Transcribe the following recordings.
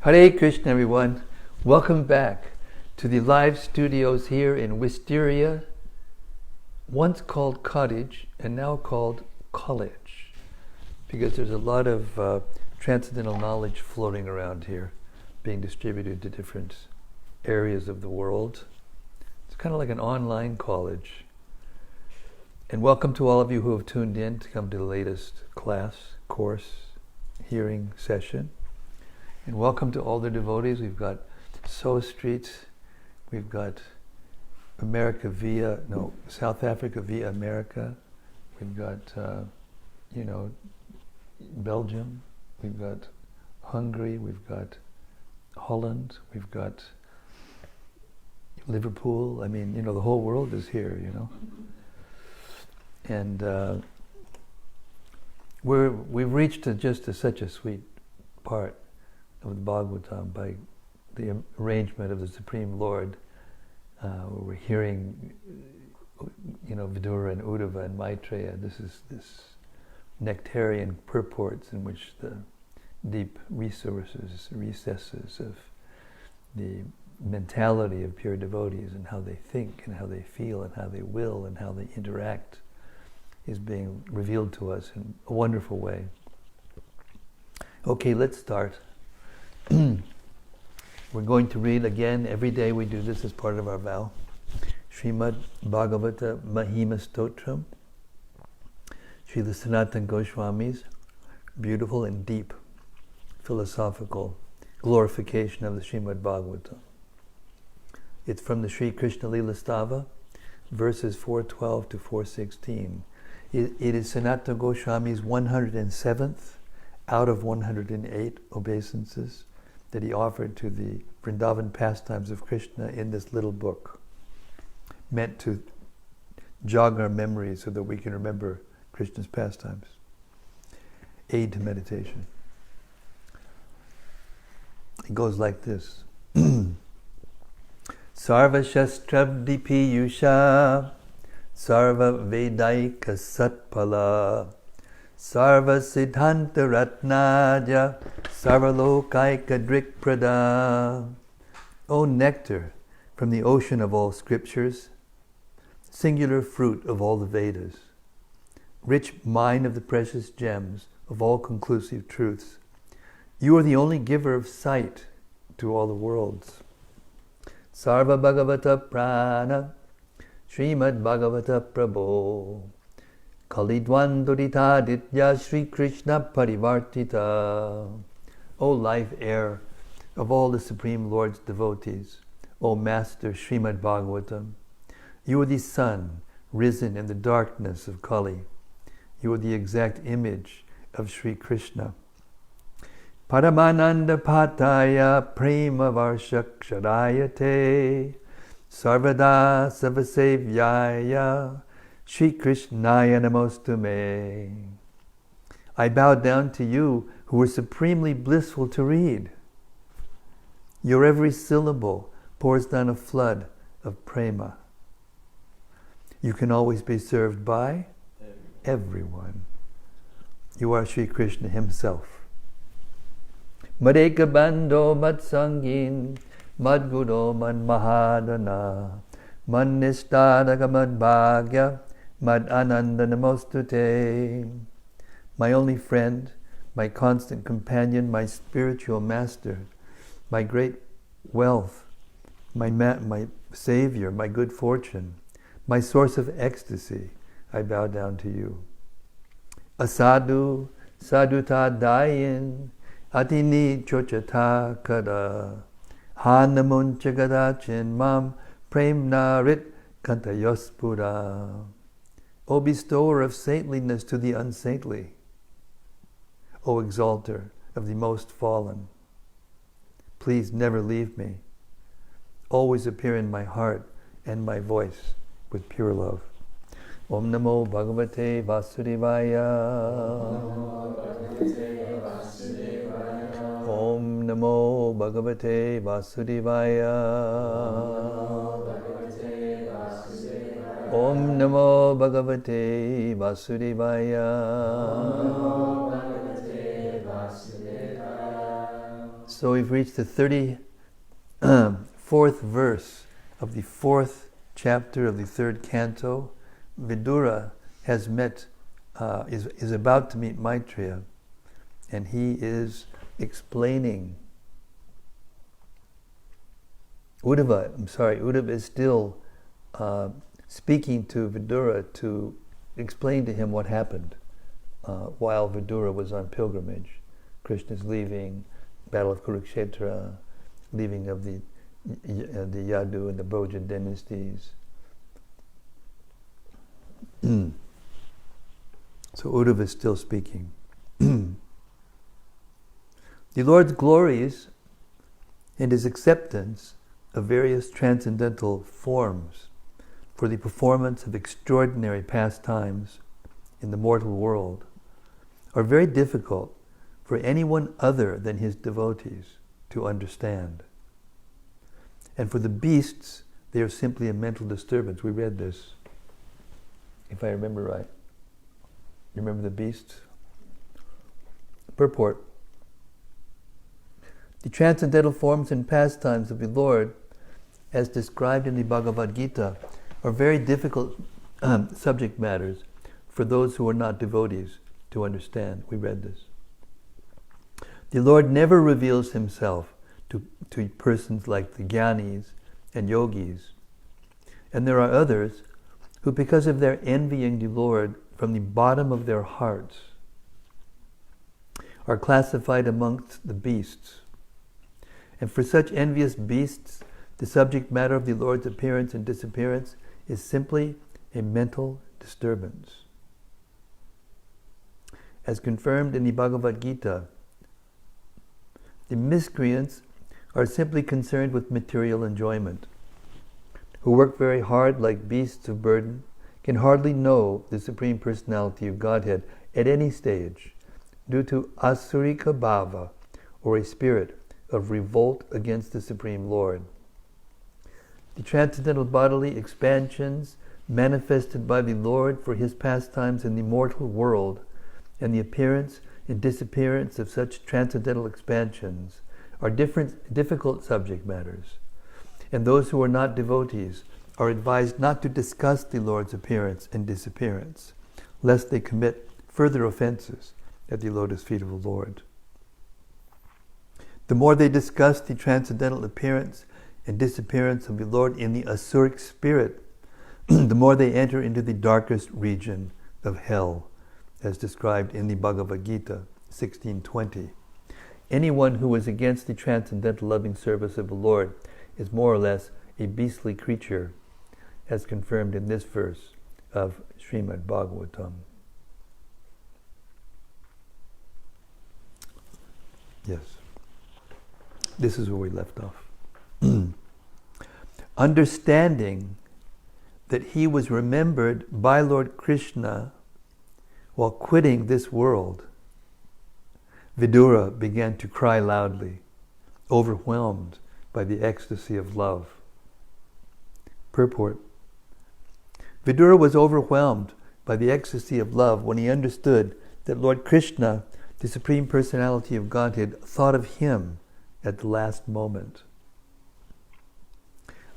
Hare Krishna, everyone. Welcome back to the live studios here in Wisteria, once called Cottage and now called College, because there's a lot of transcendental knowledge floating around here, being distributed to different areas of the world. It's kind of like an online college. And welcome to all of you who have tuned in to come to the latest course, hearing session. And welcome to all the devotees. We've got So Street, we've got South Africa via America, we've got, Belgium, we've got Hungary, we've got Holland, we've got Liverpool. I mean, the whole world is here, And we've reached such a sweet part of the Bhagavatam by the arrangement of the Supreme Lord. Where we're hearing, Vidura and Uddhava and Maitreya. This nectarian purports in which the deep recesses of the mentality of pure devotees and how they think and how they feel and how they will and how they interact is being revealed to us in a wonderful way. Okay, let's start. We're going to read again. Every day we do this as part of our vow. Srimad-Bhagavatam Mahima Stotram, Srila Sanatana Goswami's beautiful and deep philosophical glorification of the Srimad-Bhagavatam. It's from the Sri Krishna Lila Stava, verses 412 to 416. It is Sanatana Goswami's 107th out of 108 obeisances that he offered to the Vrindavan pastimes of Krishna in this little book, meant to jog our memories so that we can remember Krishna's pastimes. Aid to meditation. It goes like this. Sarva Shastrabdi Piyusha Sarva Vedaika Satpala Sarva Siddhanta Ratnaja Sarvalokaika Drikprada. O nectar from the ocean of all scriptures, singular fruit of all the Vedas, rich mine of the precious gems of all conclusive truths, you are the only giver of sight to all the worlds. Sarva Bhagavata Prana Srimad Bhagavata Prabho Kalidwandurita Ditya Sri Krishna Parivartita. O life air of all the Supreme Lord's devotees, O Master Srimad Bhagavatam, you are the sun risen in the darkness of Kali. You are the exact image of Sri Krishna. Paramananda Pataya Prema Varshakshadayate Sarvada Savasevyaya Shri Krishnaya Namostume. I bow down to you who are supremely blissful to read. Your every syllable pours down a flood of prema. You can always be served by everyone. You are Sri Krishna himself. Madeka Bando Matsangin Madguro Man Mahadana Mannishtadaka Madbhagya Mad Ananda Namostute. My only friend, my constant companion, my spiritual master, my great wealth, my savior, my good fortune, my source of ecstasy, I bow down to you. Asadu saduta dayin atini chochata kada hanamun chagadachin mam premnarit kantayospura. O bestower of saintliness to the unsaintly, O exalter of the most fallen, please never leave me. Always appear in my heart and my voice with pure love. Om Namo Bhagavate Vasudevaya. Om Namo Bhagavate Vasudevaya. Om Namo Bhagavate Vasudevaya. So we've reached the 34th verse of the 4th chapter of the 3rd canto. Vidura has is about to meet Maitreya, and he is explaining. Uddhava is still speaking to Vidura to explain to him what happened while Vidura was on pilgrimage. Krishna's leaving, Battle of Kurukshetra, leaving of the Yadu and the Bhoja dynasties. So Uddhava is still speaking. The Lord's glories and His acceptance of various transcendental forms for the performance of extraordinary pastimes in the mortal world are very difficult for anyone other than His devotees to understand. And for the beasts, they are simply a mental disturbance. We read this, if I remember right. You remember the beasts? Purport. The transcendental forms and pastimes of the Lord, as described in the Bhagavad Gita, are very difficult subject matters for those who are not devotees to understand. We read this. The Lord never reveals Himself to persons like the Jnanis and Yogis. And there are others who, because of their envying the Lord from the bottom of their hearts, are classified amongst the beasts. And for such envious beasts, the subject matter of the Lord's appearance and disappearance is simply a mental disturbance. As confirmed in the Bhagavad Gita, the miscreants are simply concerned with material enjoyment, who work very hard like beasts of burden, can hardly know the Supreme Personality of Godhead at any stage due to asurika bhava, or a spirit of revolt against the Supreme Lord. The transcendental bodily expansions manifested by the Lord for His pastimes in the mortal world, and the appearance and disappearance of such transcendental expansions are difficult subject matters, and those who are not devotees are advised not to discuss the Lord's appearance and disappearance, lest they commit further offenses at the lotus feet of the Lord. The more they discuss the transcendental appearance and disappearance of the Lord in the asuric spirit, the more they enter into the darkest region of hell, as described in the Bhagavad Gita 16:20. Anyone who is against the transcendental loving service of the Lord is more or less a beastly creature, as confirmed in this verse of Srimad-Bhagavatam. Yes. This is where we left off. Understanding that he was remembered by Lord Krishna while quitting this world, Vidura began to cry loudly, overwhelmed by the ecstasy of love. Purport. Vidura was overwhelmed by the ecstasy of love when he understood that Lord Krishna, the Supreme Personality of Godhead, thought of him at the last moment.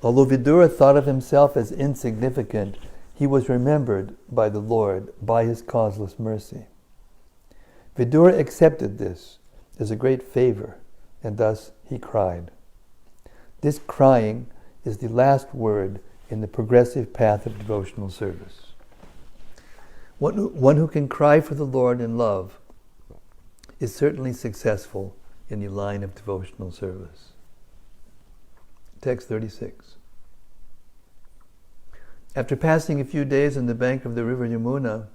Although Vidura thought of himself as insignificant, he was remembered by the Lord by His causeless mercy. Vidura accepted this as a great favor, and thus he cried. This crying is the last word in the progressive path of devotional service. One who can cry for the Lord in love is certainly successful in the line of devotional service. Text 36. After passing a few days on the bank of the river Yamuna,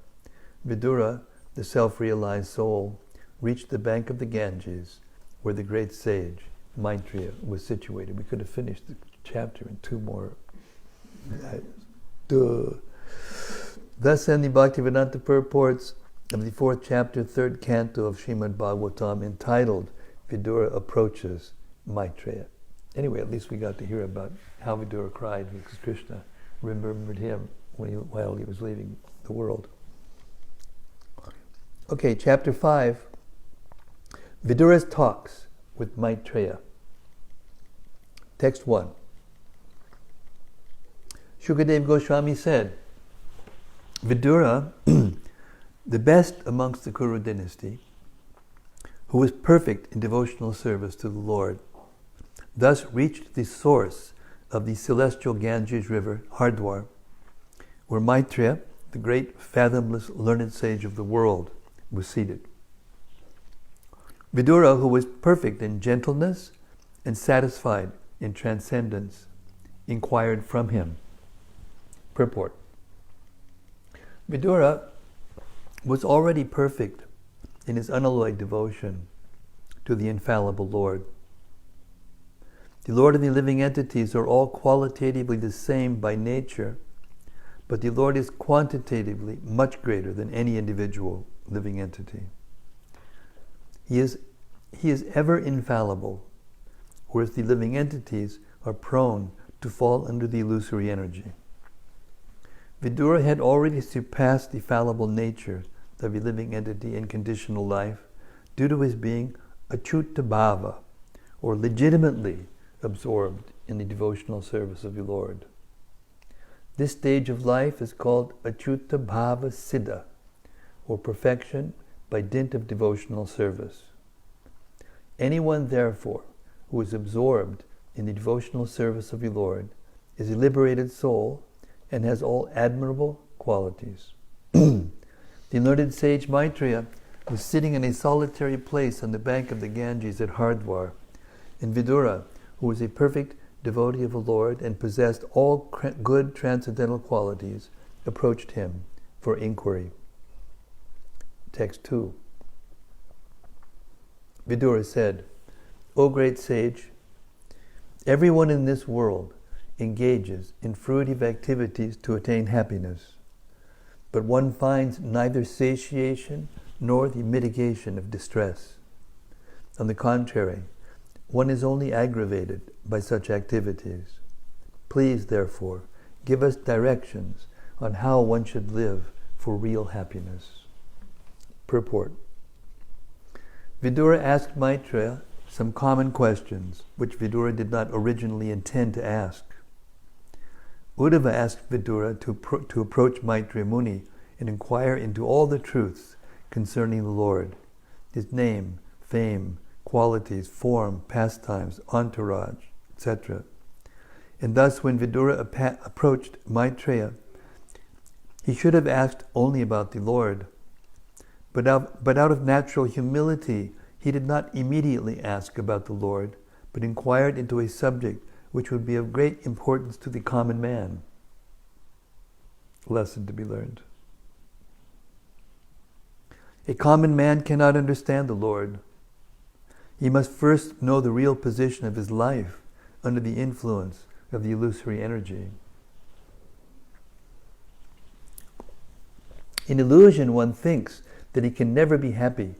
Vidura, the self-realized soul, reached the bank of the Ganges, where the great sage, Maitreya, was situated. We could have finished the chapter in 2 more. Thus end the Bhaktivedanta purports of the 4th chapter, 3rd canto of Srimad-Bhagavatam, entitled Vidura Approaches Maitreya. Anyway, at least we got to hear about how Vidura cried because Krishna remembered him while he was leaving the world. Okay, chapter 5. Vidura's talks with Maitreya. Text 1. Shukadeva Goswami said, Vidura, the best amongst the Kuru dynasty, who was perfect in devotional service to the Lord, thus reached the source of the celestial Ganges river, Hardwar, where Maitreya, the great fathomless learned sage of the world, was seated. Vidura, who was perfect in gentleness and satisfied in transcendence, inquired from him. Purport. Vidura was already perfect in his unalloyed devotion to the infallible Lord. The Lord and the living entities are all qualitatively the same by nature, but the Lord is quantitatively much greater than any individual living entity. He is ever infallible, whereas the living entities are prone to fall under the illusory energy. Vidura had already surpassed the fallible nature of a living entity in conditional life due to his being achyuta bhava, or legitimately absorbed in the devotional service of the Lord. This stage of life is called achyuta bhava siddha, or perfection by dint of devotional service. Anyone, therefore, who is absorbed in the devotional service of the Lord is a liberated soul and has all admirable qualities. The learned sage Maitreya was sitting in a solitary place on the bank of the Ganges at Hardwar, and Vidura, who was a perfect devotee of the Lord and possessed all good transcendental qualities, approached him for inquiry. Text 2. Vidura said, O great sage, everyone in this world engages in fruitive activities to attain happiness, but one finds neither satiation nor the mitigation of distress. On the contrary, one is only aggravated by such activities. Please, therefore, give us directions on how one should live for real happiness. Purport. Vidura asked Maitreya some common questions which Vidura did not originally intend to ask. Uddhava asked Vidura to approach Maitreya Muni and inquire into all the truths concerning the Lord, his name, fame, qualities, form, pastimes, entourage, etc. And thus when Vidura approached Maitreya, he should have asked only about the Lord. But out of natural humility, he did not immediately ask about the Lord, but inquired into a subject which would be of great importance to the common man. Lesson to be learned. A common man cannot understand the Lord. He must first know the real position of his life under the influence of the illusory energy. In illusion, one thinks that he can never be happy,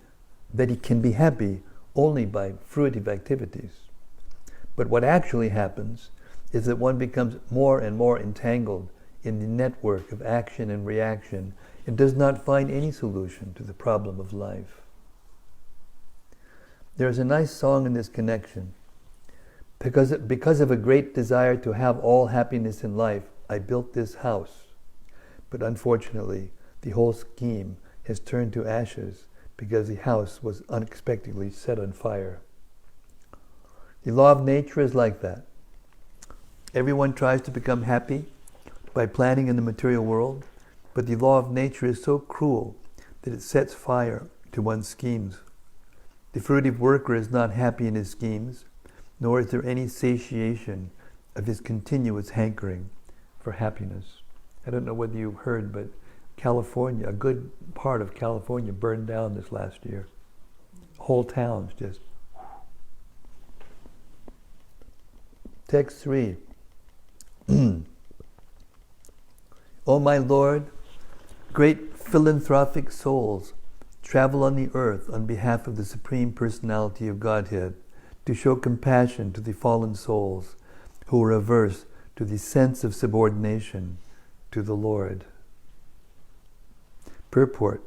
that he can be happy only by fruitive activities. But what actually happens is that one becomes more and more entangled in the network of action and reaction and does not find any solution to the problem of life. There is a nice song in this connection. Because of a great desire to have all happiness in life, I built this house. But unfortunately, the whole scheme has turned to ashes because the house was unexpectedly set on fire. The law of nature is like that. Everyone tries to become happy by planning in the material world, but the law of nature is so cruel that it sets fire to one's schemes. The fruitive worker is not happy in his schemes, nor is there any satiation of his continuous hankering for happiness. I don't know whether you've heard, but California, a good part of California burned down this last year. Whole towns just. Text 3. O my Lord, great philanthropic souls travel on the earth on behalf of the Supreme Personality of Godhead to show compassion to the fallen souls who are averse to the sense of subordination to the Lord. Purport.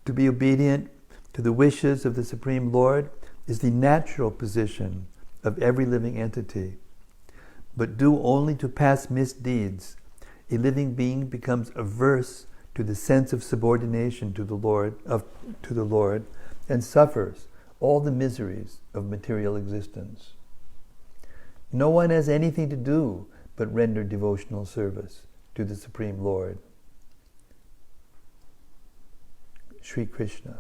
To be obedient to the wishes of the Supreme Lord, is the natural position of every living entity, but due only to past misdeeds, a living being becomes averse to the sense of subordination to the Lord, and suffers all the miseries of material existence. No one has anything to do but render devotional service to the Supreme Lord. Sri Krishna.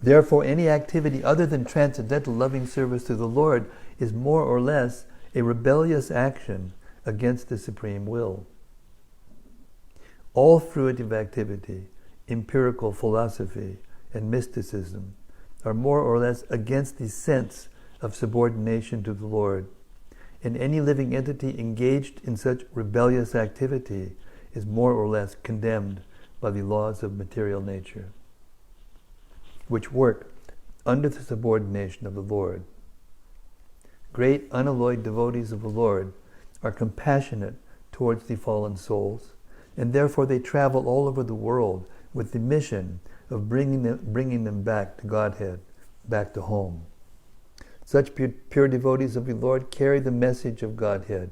Therefore, any activity other than transcendental loving service to the Lord is more or less a rebellious action against the Supreme Will. All fruitive activity, empirical philosophy, and mysticism are more or less against the sense of subordination to the Lord, and any living entity engaged in such rebellious activity is more or less condemned by the laws of material nature, which work under the subordination of the Lord. Great unalloyed devotees of the Lord are compassionate towards the fallen souls, and therefore they travel all over the world with the mission of bringing them back to Godhead, back to home. Such pure devotees of the Lord carry the message of Godhead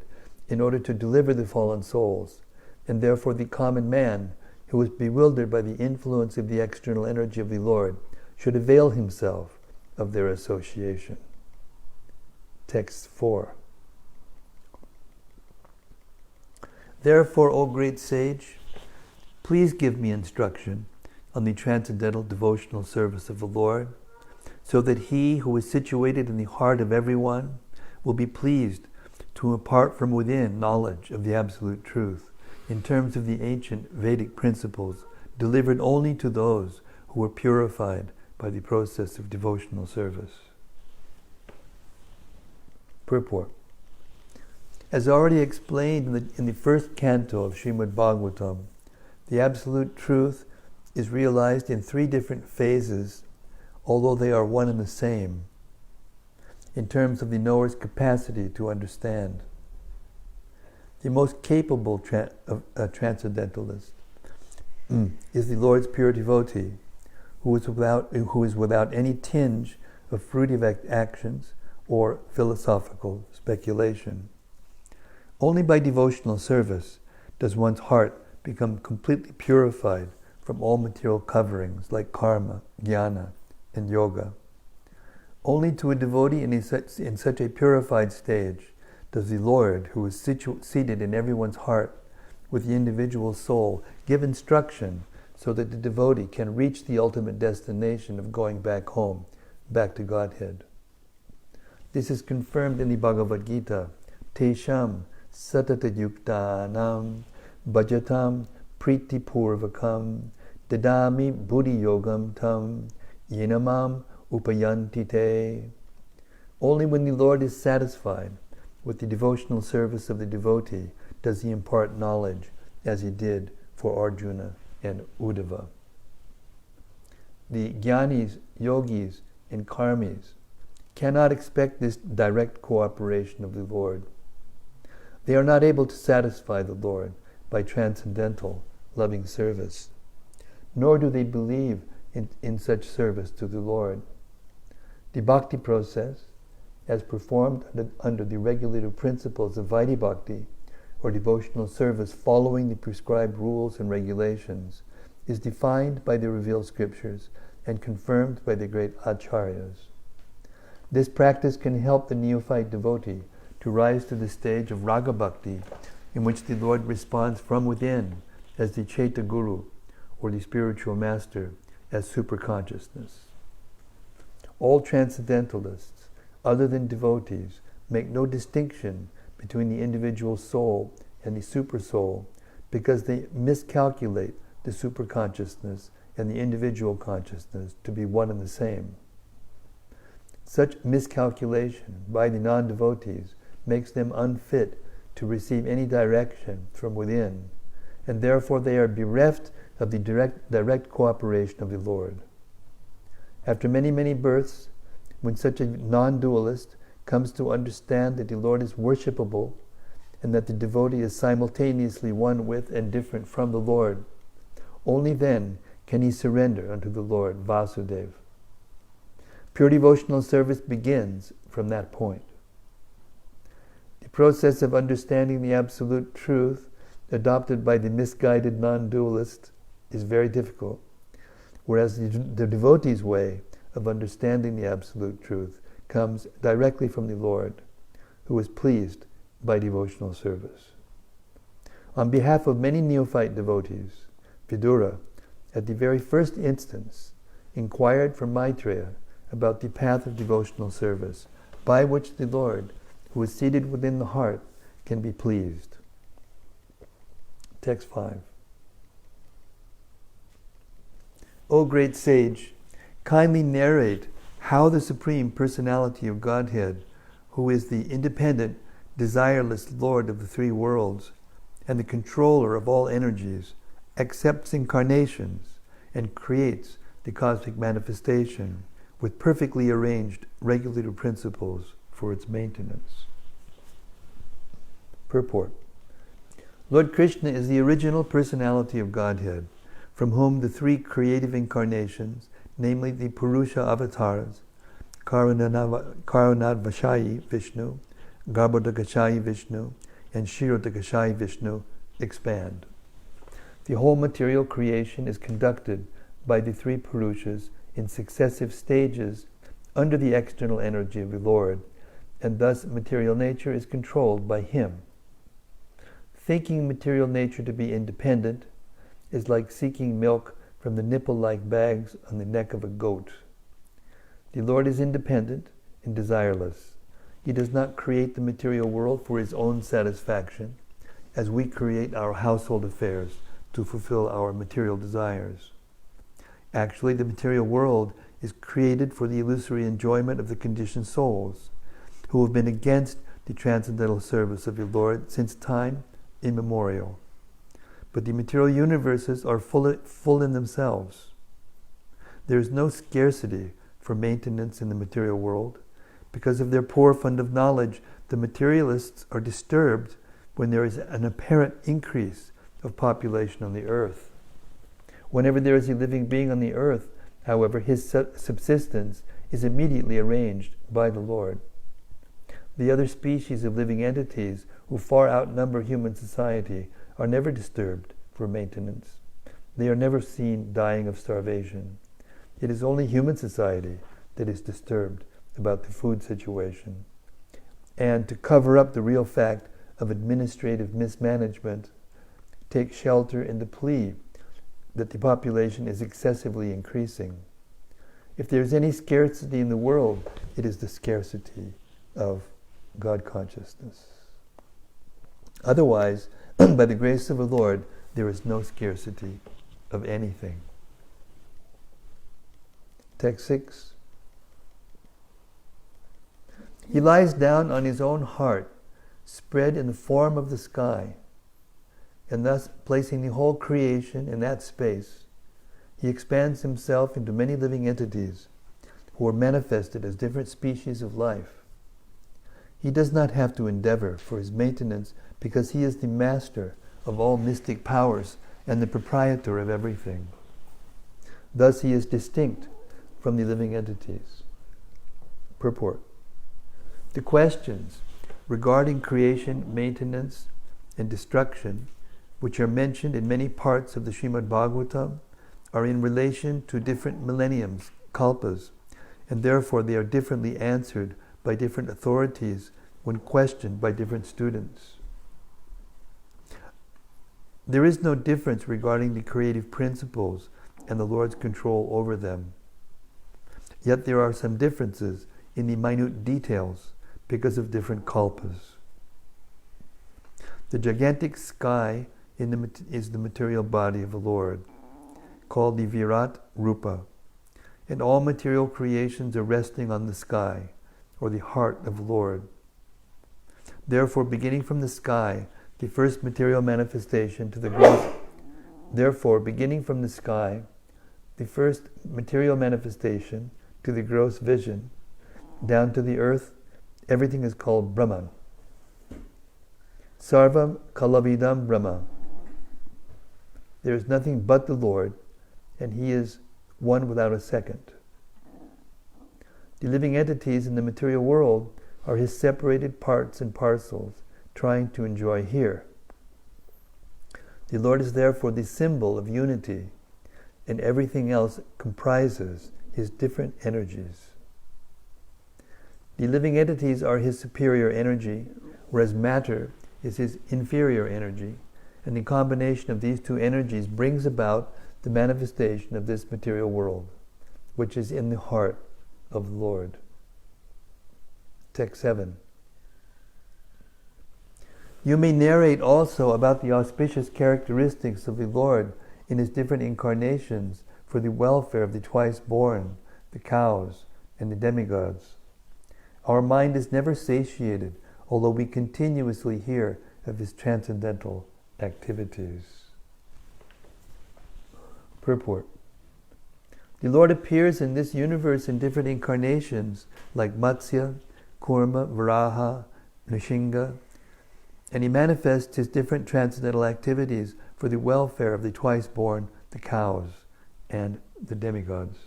in order to deliver the fallen souls, and therefore the common man, who is bewildered by the influence of the external energy of the Lord, should avail himself of their association. Text 4. Therefore, O great sage, please give me instruction on the transcendental devotional service of the Lord, so that He who is situated in the heart of everyone will be pleased to impart from within knowledge of the absolute truth in terms of the ancient Vedic principles delivered only to those who were purified by the process of devotional service. Purport. As already explained in the first canto of Srimad-Bhagavatam, the absolute truth is realized in 3 different phases, although they are one and the same, in terms of the knower's capacity to understand. The most capable transcendentalist is the Lord's pure devotee, who is without any tinge of fruitive actions or philosophical speculation. Only by devotional service does one's heart become completely purified from all material coverings like karma, jnana, and yoga. Only to a devotee in such a purified stage does the Lord, who is seated in everyone's heart with the individual soul, give instruction so that the devotee can reach the ultimate destination of going back home, back to Godhead. This is confirmed in the Bhagavad Gita. Tesham satata yuktanam bhajatam priti purvakam dadami buddhi yogam tam yenamam upayantite. Only when the Lord is satisfied with the devotional service of the devotee does He impart knowledge, as He did for Arjuna and Uddhava. The jnanis, yogis, and karmis cannot expect this direct cooperation of the Lord. They are not able to satisfy the Lord by transcendental, loving service, nor do they believe in such service to the Lord. The bhakti process, as performed under the regulative principles of Vaidhi Bhakti, or devotional service following the prescribed rules and regulations, is defined by the revealed scriptures and confirmed by the great acharyas. This practice can help the neophyte devotee to rise to the stage of raga bhakti, in which the Lord responds from within as the Chaita Guru, or the spiritual master, as superconsciousness. All transcendentalists, other than devotees, make no distinction between the individual soul and the supersoul, because they miscalculate the superconsciousness and the individual consciousness to be one and the same. Such miscalculation by the non-devotees makes them unfit to receive any direction from within, and therefore they are bereft of the direct cooperation of the Lord. After many, many births, when such a non-dualist comes to understand that the Lord is worshipable and that the devotee is simultaneously one with and different from the Lord, only then can he surrender unto the Lord Vasudeva. Pure devotional service begins from that point. The process of understanding the absolute truth adopted by the misguided non-dualist is very difficult, whereas the devotee's way of understanding the absolute truth comes directly from the Lord, who is pleased by devotional service. On behalf of many neophyte devotees, Vidura, at the very first instance, inquired from Maitreya about the path of devotional service, by which the Lord, who is seated within the heart, can be pleased. Text 5. O great sage, kindly narrate how the Supreme Personality of Godhead, who is the independent, desireless Lord of the three worlds, and the controller of all energies, accepts incarnations and creates the cosmic manifestation with perfectly arranged regulative principles for its maintenance. Purport. Lord Krishna is the original personality of Godhead, from whom the three creative incarnations, namely the Purusha avatars, Karunadvashayi Vishnu, Garbhodakashayi Vishnu, and Kshirodakashayi Vishnu, expand. The whole material creation is conducted by the three Purushas in successive stages under the external energy of the Lord, and thus material nature is controlled by Him. Thinking material nature to be independent is like seeking milk from the nipple-like bags on the neck of a goat. The Lord is independent and desireless. He does not create the material world for His own satisfaction, as we create our household affairs to fulfill our material desires. Actually, the material world is created for the illusory enjoyment of the conditioned souls, who have been against the transcendental service of the Lord since time immemorial. But the material universes are full in themselves. There is no scarcity for maintenance in the material world. Because of their poor fund of knowledge, the materialists are disturbed when there is an apparent increase of population on the earth. Whenever there is a living being on the earth, however, his subsistence is immediately arranged by the Lord. The other species of living entities who far outnumber human society are never disturbed for maintenance. They are never seen dying of starvation. It is only human society that is disturbed about the food situation. And to cover up the real fact of administrative mismanagement, take shelter in the plea that the population is excessively increasing. If there is any scarcity in the world, it is the scarcity of God consciousness. Otherwise, by the grace of the Lord, there is no scarcity of anything. Text 6. He lies down on his own heart, spread in the form of the sky, and thus placing the whole creation in that space, he expands himself into many living entities who are manifested as different species of life. He does not have to endeavor for his maintenance because he is the master of all mystic powers and the proprietor of everything. Thus he is distinct from the living entities. Purport. The questions regarding creation, maintenance, and destruction, which are mentioned in many parts of the Srimad-Bhagavatam, are in relation to different millenniums, kalpas, and therefore they are differently answered by different authorities when questioned by different students. There is no difference regarding the creative principles and the Lord's control over them. Yet there are some differences in the minute details because of different kalpas. The gigantic sky is the material body of the Lord, called the Virat Rupa, and all material creations are resting on the sky, or the heart of the Lord. Therefore, beginning from the sky, the first material manifestation to the gross vision, down to the earth, everything is called Brahman. Sarvam Kalavidam Brahma. There is nothing but the Lord, and He is one without a second. The living entities in the material world are his separated parts and parcels, trying to enjoy here. The Lord is therefore the symbol of unity, and everything else comprises his different energies. The living entities are his superior energy, whereas matter is his inferior energy, and the combination of these two energies brings about the manifestation of this material world, which is in the heart of the Lord. Text 7. You may narrate also about the auspicious characteristics of the Lord in his different incarnations for the welfare of the twice-born, the cows, and the demigods. Our mind is never satiated, although we continuously hear of his transcendental activities. Purport. The Lord appears in this universe in different incarnations, like Matsya, Kurma, Varaha, Nrsimha, and he manifests his different transcendental activities for the welfare of the twice-born, the cows, and the demigods.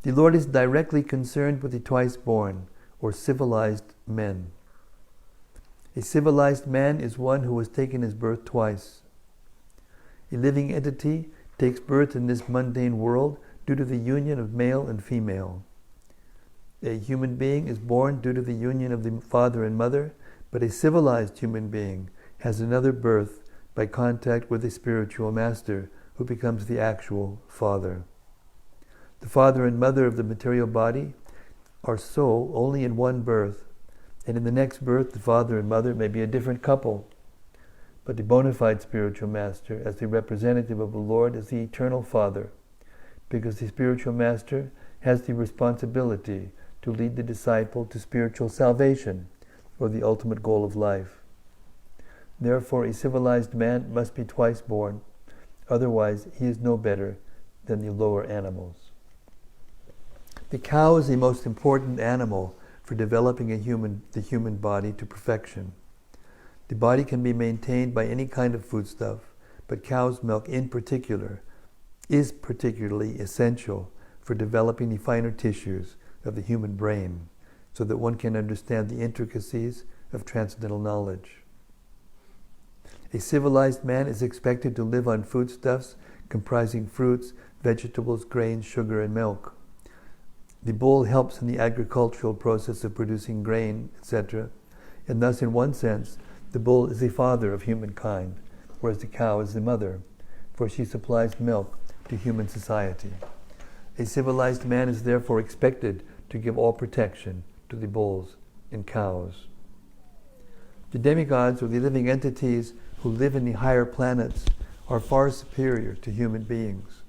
The Lord is directly concerned with the twice-born, or civilized men. A civilized man is one who has taken his birth twice. A living entity takes birth in this mundane world due to the union of male and female. A human being is born due to the union of the father and mother, but a civilized human being has another birth by contact with a spiritual master who becomes the actual father. The father and mother of the material body are so only in one birth, and in the next birth the father and mother may be a different couple. But the bona fide spiritual master, as the representative of the Lord, is the eternal Father, because the spiritual master has the responsibility to lead the disciple to spiritual salvation, or the ultimate goal of life. Therefore, a civilized man must be twice born, otherwise he is no better than the lower animals. The cow is the most important animal for developing the human body to perfection. The body can be maintained by any kind of foodstuff, but cow's milk in particular is particularly essential for developing the finer tissues of the human brain, so that one can understand the intricacies of transcendental knowledge. A civilized man is expected to live on foodstuffs comprising fruits, vegetables, grains, sugar, and milk. The bull helps in the agricultural process of producing grain, etc., and thus, in one sense, the bull is the father of humankind, whereas the cow is the mother, for she supplies milk to human society. A civilized man is therefore expected to give all protection to the bulls and cows. The demigods, or the living entities who live in the higher planets, are far superior to human beings.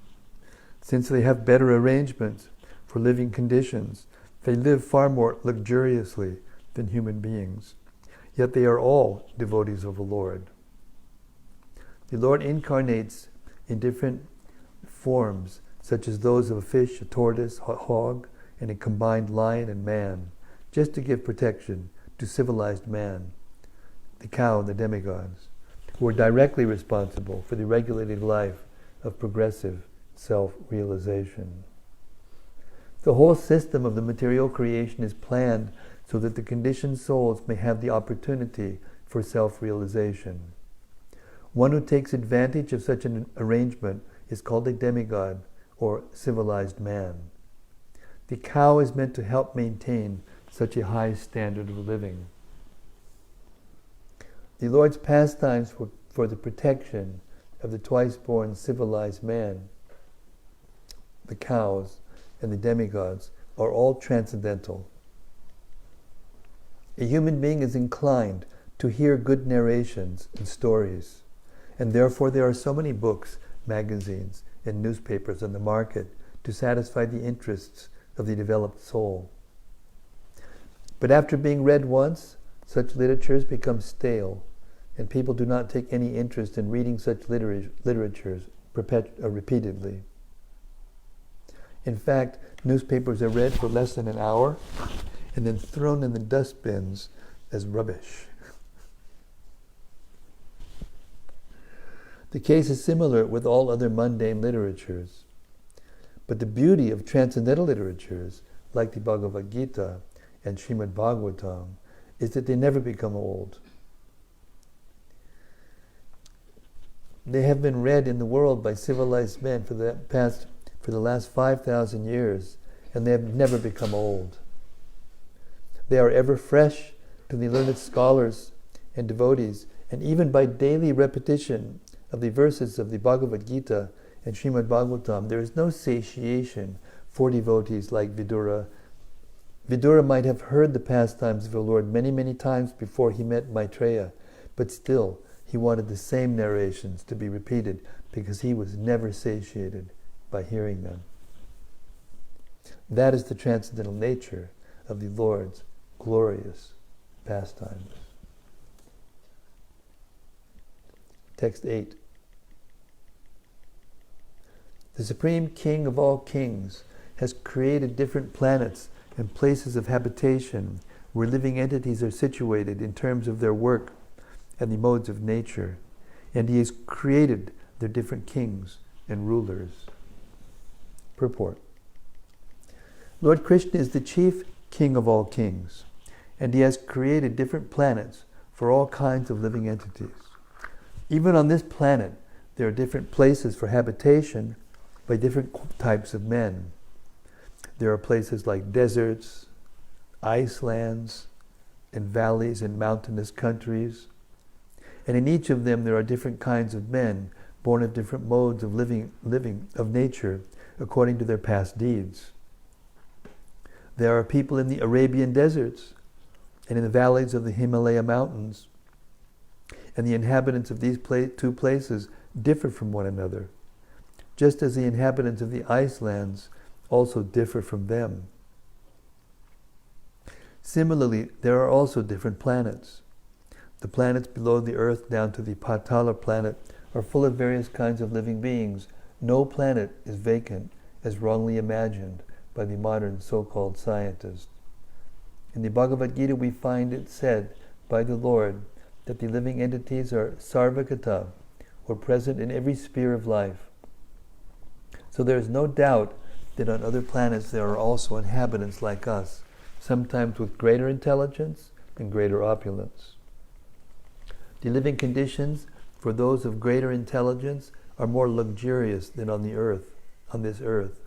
Since they have better arrangements for living conditions, they live far more luxuriously than human beings. Yet they are all devotees of the Lord. The Lord incarnates in different forms, such as those of a fish, a tortoise, a hog, and a combined lion and man, just to give protection to civilized man, the cow and the demigods, who are directly responsible for the regulated life of progressive self-realization. The whole system of the material creation is planned so that the conditioned souls may have the opportunity for self-realization. One who takes advantage of such an arrangement is called a demigod, or civilized man. The cow is meant to help maintain such a high standard of living. The Lord's pastimes for the protection of the twice-born civilized man, the cows, and the demigods are all transcendental. A human being is inclined to hear good narrations and stories, and therefore there are so many books, magazines, and newspapers on the market to satisfy the interests of the developed soul. But after being read once, such literatures become stale, and people do not take any interest in reading such literatures repeatedly. In fact, newspapers are read for less than an hour and then thrown in the dustbins as rubbish. The case is similar with all other mundane literatures. But the beauty of transcendental literatures, like the Bhagavad Gita and Srimad-Bhagavatam, is that they never become old. They have been read in the world by civilized men for the last 5,000 years, and they have never become old. They are ever fresh to the learned scholars and devotees, and even by daily repetition of the verses of the Bhagavad Gita and Srimad-Bhagavatam, there is no satiation for devotees like Vidura. Vidura might have heard the pastimes of the Lord many, many times before he met Maitreya, but still he wanted the same narrations to be repeated because he was never satiated by hearing them. That is the transcendental nature of the Lord's glorious pastimes. Text 8. The Supreme King of all kings has created different planets and places of habitation where living entities are situated in terms of their work and the modes of nature, and he has created their different kings and rulers. Purport. Lord Krishna is the chief king of all kings, and he has created different planets for all kinds of living entities. Even on this planet, there are different places for habitation by different types of men. There are places like deserts, ice lands, and valleys in mountainous countries. And in each of them there are different kinds of men, born of different modes of living of nature, according to their past deeds. There are people in the Arabian deserts, and in the valleys of the Himalaya mountains, and the inhabitants of these two places differ from one another, just as the inhabitants of the ice lands also differ from them. Similarly, there are also different planets. The planets below the earth down to the Patala planet are full of various kinds of living beings. No planet is vacant, as wrongly imagined by the modern so-called scientists. In the Bhagavad Gita we find it said by the Lord that the living entities are sarvagata, or present in every sphere of life. So there is no doubt that on other planets there are also inhabitants like us, sometimes with greater intelligence and greater opulence. The living conditions for those of greater intelligence are more luxurious than on this earth.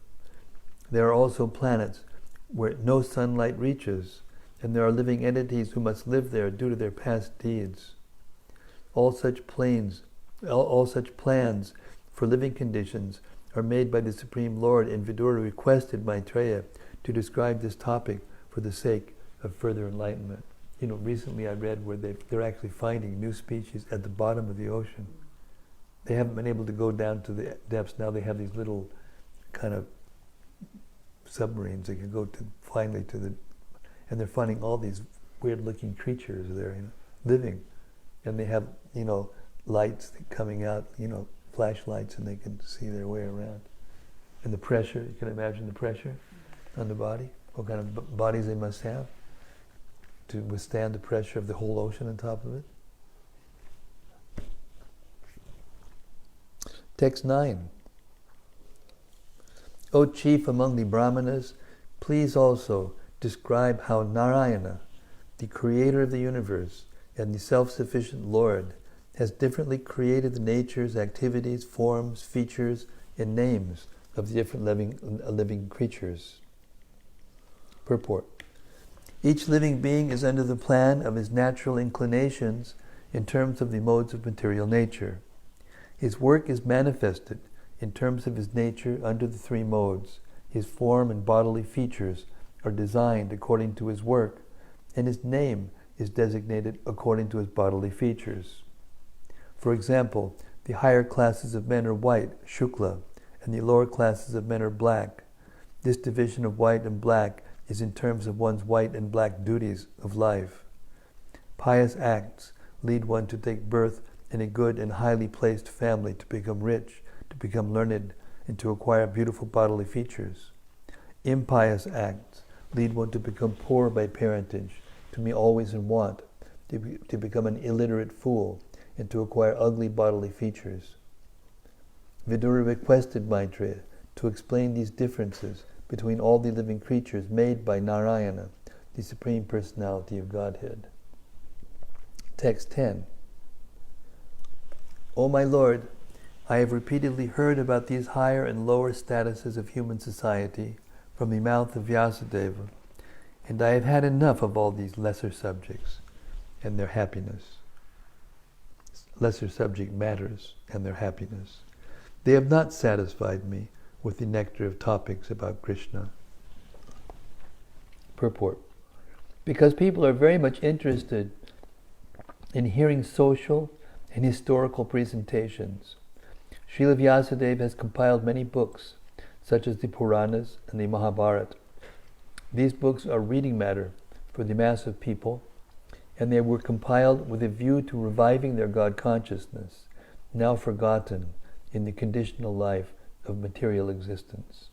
There are also planets where no sunlight reaches, and there are living entities who must live there due to their past deeds. All such plans for living conditions are made by the Supreme Lord, and Vidura requested Maitreya to describe this topic for the sake of further enlightenment. Recently I read where they're actually finding new species at the bottom of the ocean. They haven't been able to go down to the depths. Now they have these little kind of submarines that can go finally to the, and they're finding all these weird-looking creatures there, living, and they have lights coming out, flashlights, and they can see their way around. And the pressure, you can imagine the pressure on the body, what kind of bodies they must have to withstand the pressure of the whole ocean on top of it. Text 9. O chief among the Brahmanas, please also describe how Narayana, the creator of the universe and the self-sufficient Lord, has differently created the natures, activities, forms, features, and names of the different living creatures. Purport. Each living being is under the plan of his natural inclinations in terms of the modes of material nature. His work is manifested in terms of his nature under the three modes. His form and bodily features are designed according to his work, and his name is designated according to his bodily features. For example, the higher classes of men are white, shukla, and the lower classes of men are black. This division of white and black is in terms of one's white and black duties of life. Pious acts lead one to take birth in a good and highly placed family, to become rich, to become learned, and to acquire beautiful bodily features. Impious acts lead one to become poor by parentage, to be always in want, to become an illiterate fool, and to acquire ugly bodily features. Vidura requested Maitreya to explain these differences between all the living creatures made by Narayana, the Supreme Personality of Godhead. Text 10. O my Lord, I have repeatedly heard about these higher and lower statuses of human society from the mouth of Vyasadeva, and I have had enough of all these lesser subjects and their happiness. Lesser subject matters and their happiness. They have not satisfied me with the nectar of topics about Krishna. Purport. Because people are very much interested in hearing social and historical presentations, Srila Vyasadeva has compiled many books, such as the Puranas and the Mahabharata. These books are reading matter for the mass of people, and they were compiled with a view to reviving their God consciousness, now forgotten in the conditional life of material existence.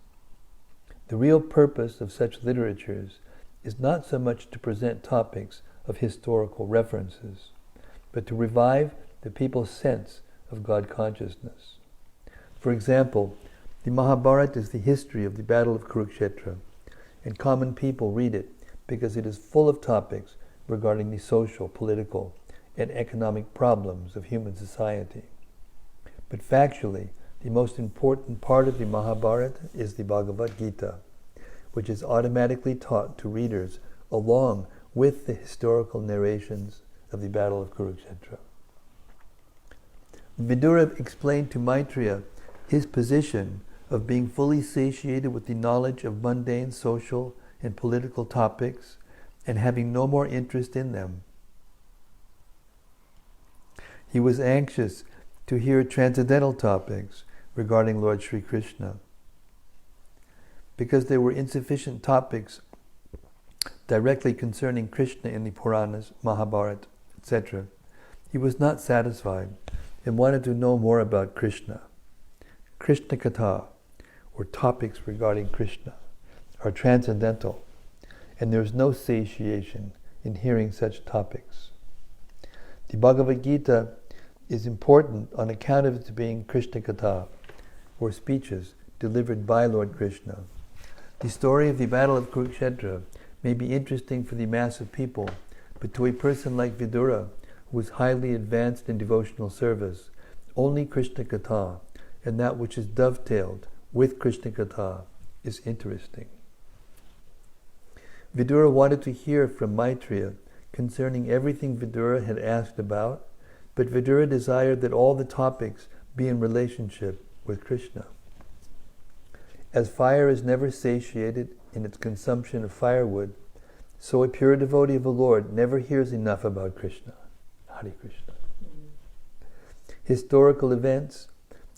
The real purpose of such literatures is not so much to present topics of historical references, but to revive the people's sense of God consciousness. For example, the Mahabharata is the history of the Battle of Kurukshetra, and common people read it because it is full of topics regarding the social, political, and economic problems of human society. But factually, the most important part of the Mahabharata is the Bhagavad Gita, which is automatically taught to readers along with the historical narrations of the Battle of Kurukshetra. Vidura explained to Maitreya his position of being fully satiated with the knowledge of mundane social and political topics and having no more interest in them. He was anxious to hear transcendental topics regarding Lord Sri Krishna. Because there were insufficient topics directly concerning Krishna in the Puranas, Mahabharata, etc., he was not satisfied and wanted to know more about Krishna. Krishna Katha, or topics regarding Krishna, are transcendental, and there is no satiation in hearing such topics. The Bhagavad Gita is important on account of its being Krishna Katha, or speeches delivered by Lord Krishna. The story of the Battle of Kurukshetra may be interesting for the mass of people, but to a person like Vidura, who is highly advanced in devotional service, only Krishna Katha, and that which is dovetailed with Krishna Katha, is interesting. Vidura wanted to hear from Maitreya concerning everything Vidura had asked about, but Vidura desired that all the topics be in relationship with Krishna. As fire is never satiated in its consumption of firewood, so a pure devotee of the Lord never hears enough about Krishna. Hare Krishna. Historical events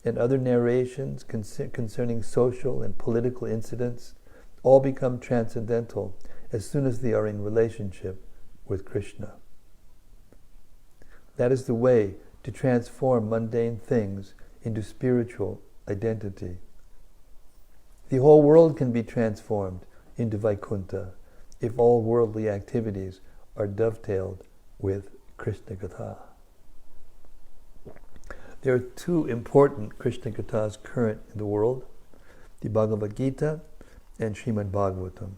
and other narrations concerning social and political incidents all become transcendental as soon as they are in relationship with Krishna. That is the way to transform mundane things into spiritual identity. The whole world can be transformed into Vaikuntha if all worldly activities are dovetailed with Krishna Katha. There are two important Krishna Kathas current in the world, the Bhagavad Gita and Srimad-Bhagavatam.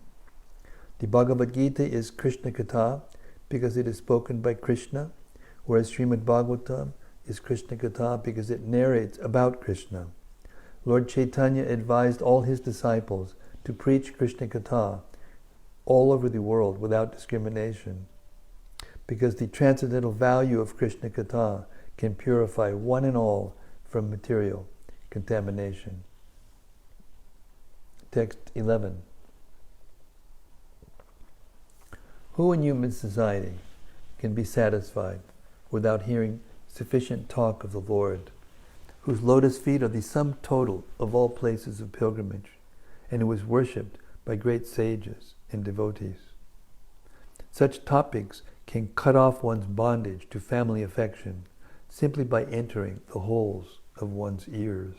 The Bhagavad Gita is Krishna Katha because it is spoken by Krishna, whereas Srimad-Bhagavatam is Krishna Katha because it narrates about Krishna. Lord Chaitanya advised all his disciples to preach Krishna Katha all over the world without discrimination, because the transcendental value of Krishna Katha can purify one and all from material contamination. Text 11. Who in human society can be satisfied without hearing sufficient talk of the Lord, whose lotus feet are the sum total of all places of pilgrimage, and who is worshipped by great sages and devotees? Such topics can cut off one's bondage to family affection simply by entering the holes of one's ears.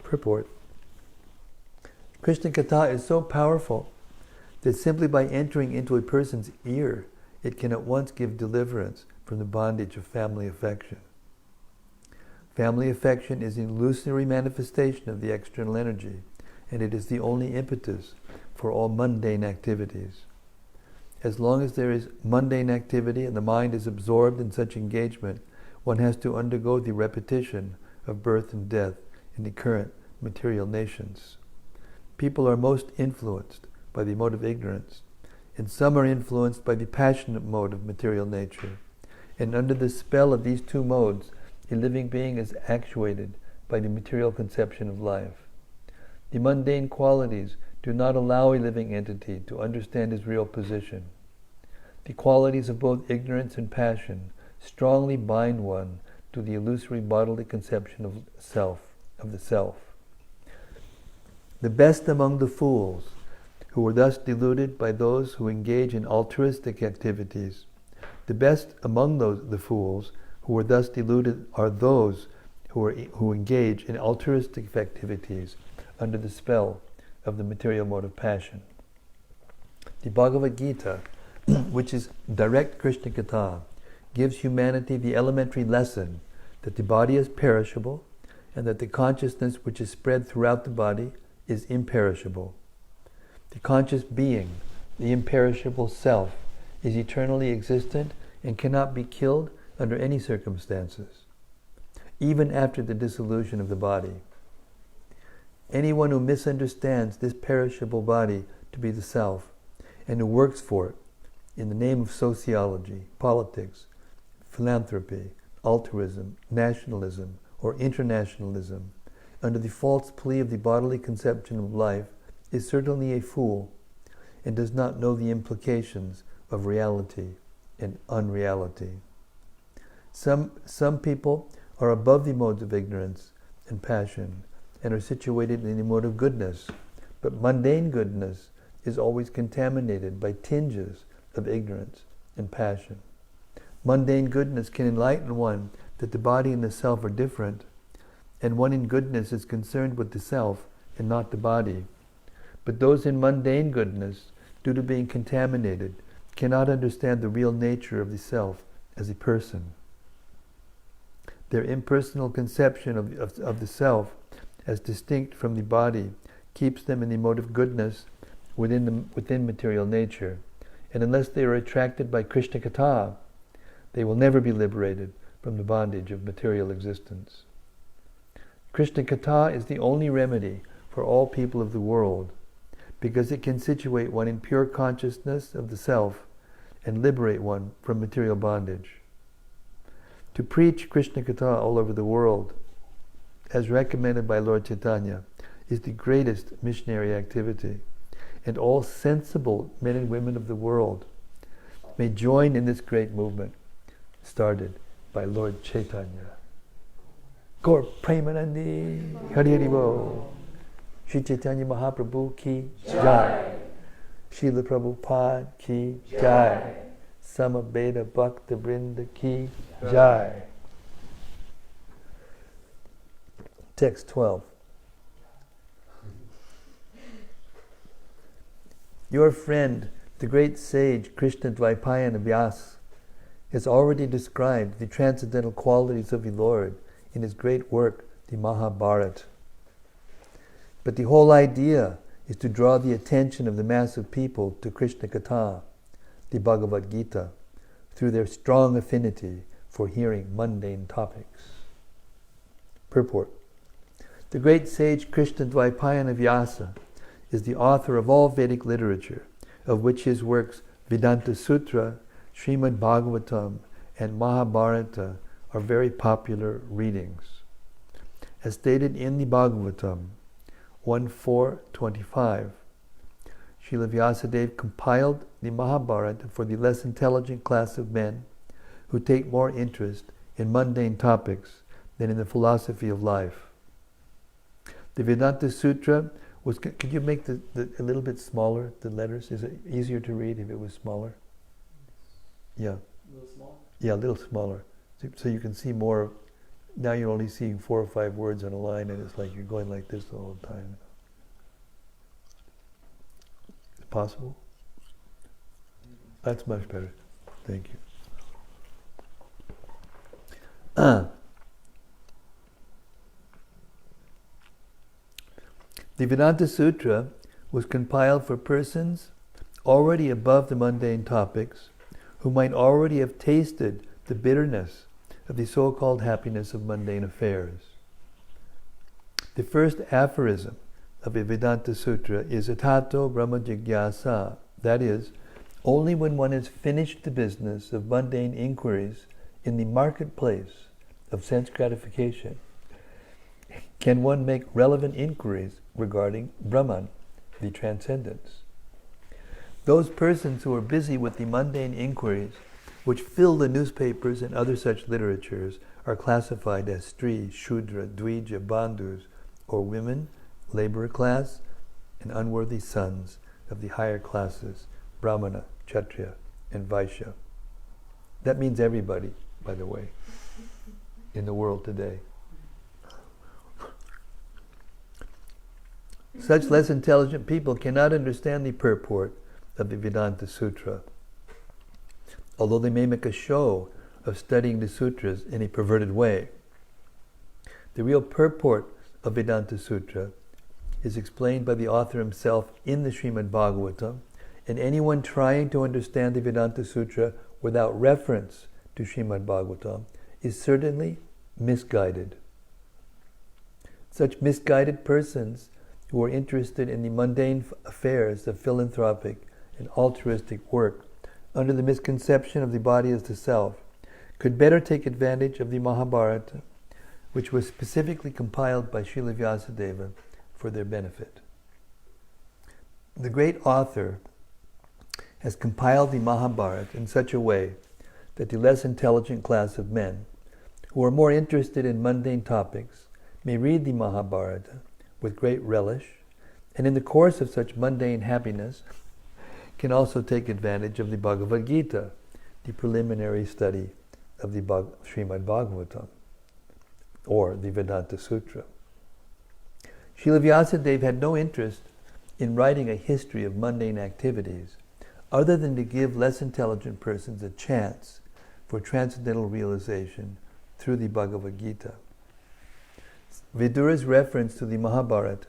Purport. Krishna Katha is so powerful that simply by entering into a person's ear, it can at once give deliverance from the bondage of family affection. Family affection is an illusory manifestation of the external energy, and it is the only impetus for all mundane activities. As long as there is mundane activity and the mind is absorbed in such engagement, one has to undergo the repetition of birth and death in the current material nations. People are most influenced by the mode of ignorance, and some are influenced by the passionate mode of material nature. And under the spell of these two modes, a living being is actuated by the material conception of life. The mundane qualities do not allow a living entity to understand his real position. The qualities of both ignorance and passion strongly bind one to the illusory bodily conception of the self. The best among the fools, who are thus deluded by those who engage in altruistic activities, the best among the fools who are thus deluded are those who engage in altruistic activities under the spell of the material mode of passion. The Bhagavad Gita, which is direct Krishna Katha, gives humanity the elementary lesson that the body is perishable and that the consciousness which is spread throughout the body is imperishable. The conscious being, the imperishable self, is eternally existent and cannot be killed under any circumstances, even after the dissolution of the body. Anyone who misunderstands this perishable body to be the self and who works for it in the name of sociology, politics, philanthropy, altruism, nationalism, or internationalism, under the false plea of the bodily conception of life, is certainly a fool and does not know the implications of reality and unreality. Some people are above the modes of ignorance and passion and are situated in the mode of goodness, but mundane goodness is always contaminated by tinges of ignorance and passion. Mundane goodness can enlighten one that the body and the self are different, and one in goodness is concerned with the self and not the body. But those in mundane goodness, due to being contaminated, cannot understand the real nature of the self as a person. Their impersonal conception of the self as distinct from the body keeps them in the mode of goodness within material nature. And unless they are attracted by Krishna Katha, they will never be liberated from the bondage of material existence. Krishna Katha is the only remedy for all people of the world, because it can situate one in pure consciousness of the self and liberate one from material bondage. To preach Krishna Katha all over the world, as recommended by Lord Chaitanya, is the greatest missionary activity, and all sensible men and women of the world may join in this great movement started by Lord Chaitanya. Gaur Premanandi Hari Hari Bol. Shri Chaitanya Mahaprabhu ki Jai. Srila Prabhupada ki Jai. Samaveda Bhakta Vrinda ki Jai. Text 12. Your friend, the great sage Krishna Dvaipayana Vyasa, has already described the transcendental qualities of the Lord in his great work, the Mahabharata. But the whole idea is to draw the attention of the mass of people to Krishna Katha, the Bhagavad Gita, through their strong affinity for hearing mundane topics. Purport. The great sage Krishna Dvaipayana Vyasa is the author of all Vedic literature, of which his works Vedanta Sutra, Srimad-Bhagavatam, and Mahabharata are very popular readings. As stated in the Bhagavatam 1.4.25, Srila Vyasadeva compiled the Mahabharata for the less intelligent class of men who take more interest in mundane topics than in the philosophy of life. The Vedanta Sutra was... Could you make a little bit smaller, the letters? Is it easier to read if it was smaller? Yeah. A little small? Yeah, a little smaller. So you can see more. Now you're only seeing 4 or 5 words on a line, and it's like you're going like this the whole time. Is it possible? That's much better. Thank you. The Vedanta Sutra was compiled for persons already above the mundane topics, who might already have tasted the bitterness of the so-called happiness of mundane affairs. The first aphorism of a Vedanta Sutra is Atato Brahma Jigyasa, that is, only when one has finished the business of mundane inquiries in the marketplace of sense gratification can one make relevant inquiries regarding Brahman, the transcendence. Those persons who are busy with the mundane inquiries which fill the newspapers and other such literatures are classified as Stri, Shudra, Dvija, Bandhus, or women, laborer class, and unworthy sons of the higher classes, Brahmana, Kshatriya, and Vaishya. That means everybody, by the way, in the world today. Such less intelligent people cannot understand the purport of the Vedanta Sutra, although they may make a show of studying the sutras in a perverted way. The real purport of Vedanta Sutra is explained by the author himself in the Srimad-Bhagavatam, and anyone trying to understand the Vedanta Sutra without reference to Srimad-Bhagavatam is certainly misguided. Such misguided persons who are interested in the mundane affairs of philanthropic and altruistic work under the misconception of the body as the self could better take advantage of the Mahabharata, which was specifically compiled by Srila Vyasadeva for their benefit. The great author has compiled the Mahabharata in such a way that the less intelligent class of men, who are more interested in mundane topics, may read the Mahabharata with great relish, and in the course of such mundane happiness, can also take advantage of the Bhagavad Gita, the preliminary study of the Srimad-Bhagavatam, or the Vedanta Sutra. Srila Vyasadeva had no interest in writing a history of mundane activities, other than to give less intelligent persons a chance for transcendental realization through the Bhagavad Gita. Vidura's reference to the Mahabharata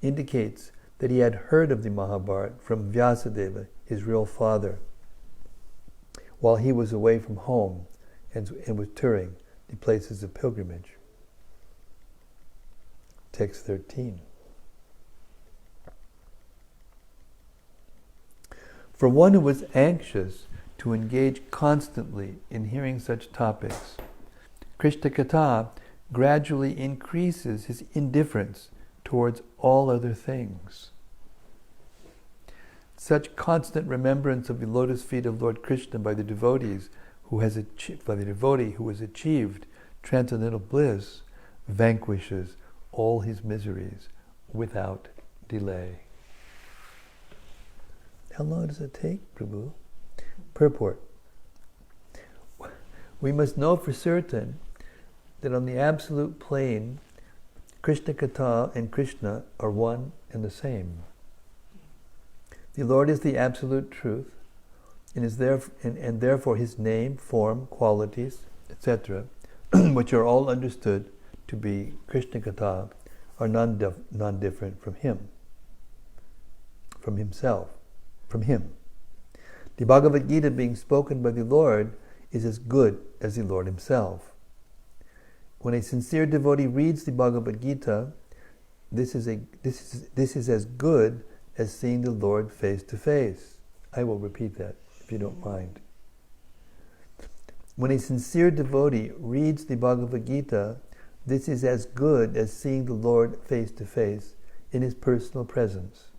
indicates that he had heard of the Mahabharata from Vyasadeva, his real father, while he was away from home and was touring the places of pilgrimage. Text 13. For one who was anxious to engage constantly in hearing such topics, Krishna Katha gradually increases his indifference towards all other things. Such constant remembrance of the lotus feet of Lord Krishna by the devotee who has achieved transcendental bliss vanquishes all his miseries without delay. How long does it take, Prabhu? Purport. We must know for certain that on the absolute plane, Krishna Katha and Krishna are one and the same. The Lord is the absolute truth, and therefore His name, form, qualities, etc., which are all understood to be Krishna Katha, are non-different from Him, from Himself, from Him. The Bhagavad Gita being spoken by the Lord is as good as the Lord Himself. When a sincere devotee reads the Bhagavad Gita, this is as good as seeing the Lord face to face. I will repeat that, if you don't mind. When a sincere devotee reads the Bhagavad Gita, this is as good as seeing the Lord face to face in His personal presence.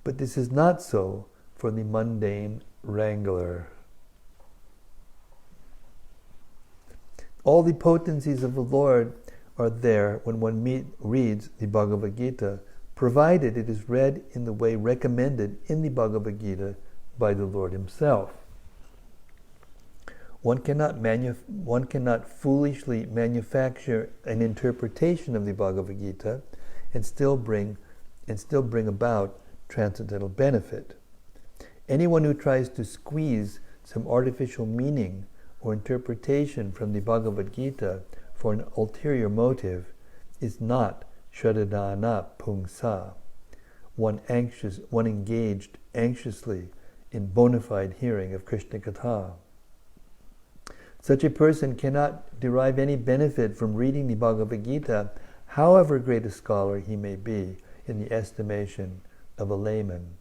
But this is not so for the mundane wrangler. All the potencies of the Lord are there when one reads the Bhagavad Gita, provided it is read in the way recommended in the Bhagavad Gita by the Lord Himself. One cannot foolishly manufacture an interpretation of the Bhagavad Gita and still bring about transcendental benefit. Anyone who tries to squeeze some artificial meaning or interpretation from the Bhagavad Gita for an ulterior motive is not Shradadana pungsa, one engaged anxiously in bona fide hearing of Krishna Katha. Such a person cannot derive any benefit from reading the Bhagavad Gita, however great a scholar he may be in the estimation of a layman.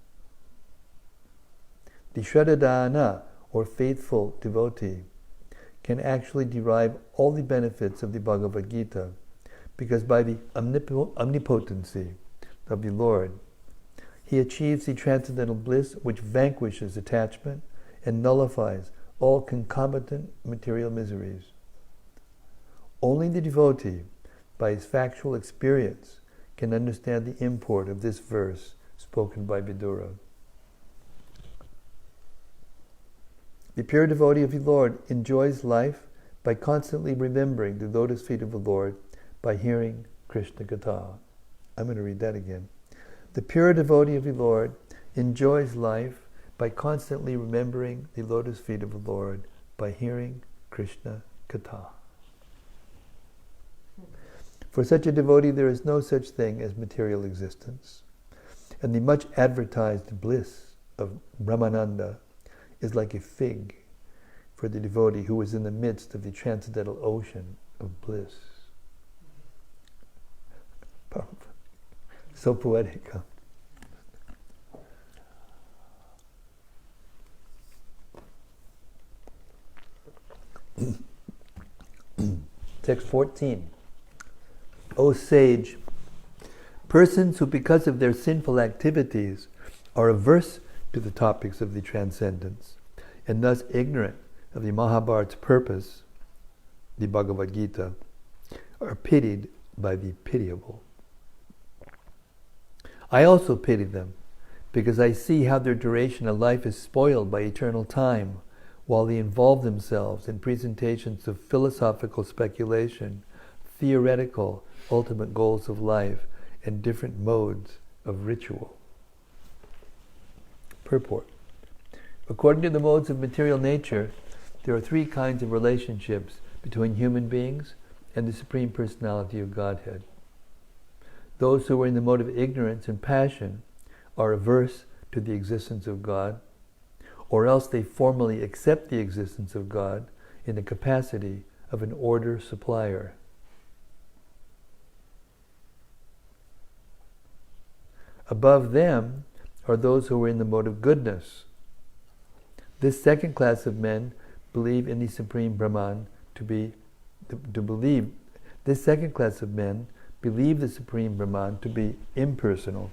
The Shradadana, or faithful devotee, can actually derive all the benefits of the Bhagavad Gita, because by the omnipotency of the Lord, he achieves the transcendental bliss which vanquishes attachment and nullifies all concomitant material miseries. Only the devotee, by his factual experience, can understand the import of this verse spoken by Vidura. The pure devotee of the Lord enjoys life by constantly remembering the lotus feet of the Lord by hearing Krishna Katha. I'm going to read that again. The pure devotee of the Lord enjoys life by constantly remembering the lotus feet of the Lord by hearing Krishna Katha. For such a devotee, there is no such thing as material existence, and the much advertised bliss of Brahmananda is like a fig for the devotee who is in the midst of the transcendental ocean of bliss. So poetic, huh? Text 14. O sage, persons who because of their sinful activities are averse to the topics of the transcendence and thus ignorant of the Mahabharata's purpose, the Bhagavad Gita, are pitied by the pitiable. I also pity them, because I see how their duration of life is spoiled by eternal time, while they involve themselves in presentations of philosophical speculation, theoretical ultimate goals of life, and different modes of ritual. Purport. According to the modes of material nature, there are three kinds of relationships between human beings and the Supreme Personality of Godhead. Those who are in the mode of ignorance and passion are averse to the existence of God, or else they formally accept the existence of God in the capacity of an order supplier. Above them are those who are in the mode of goodness. This second class of men believe in the Supreme Brahman This second class of men believe the Supreme Brahman to be impersonal.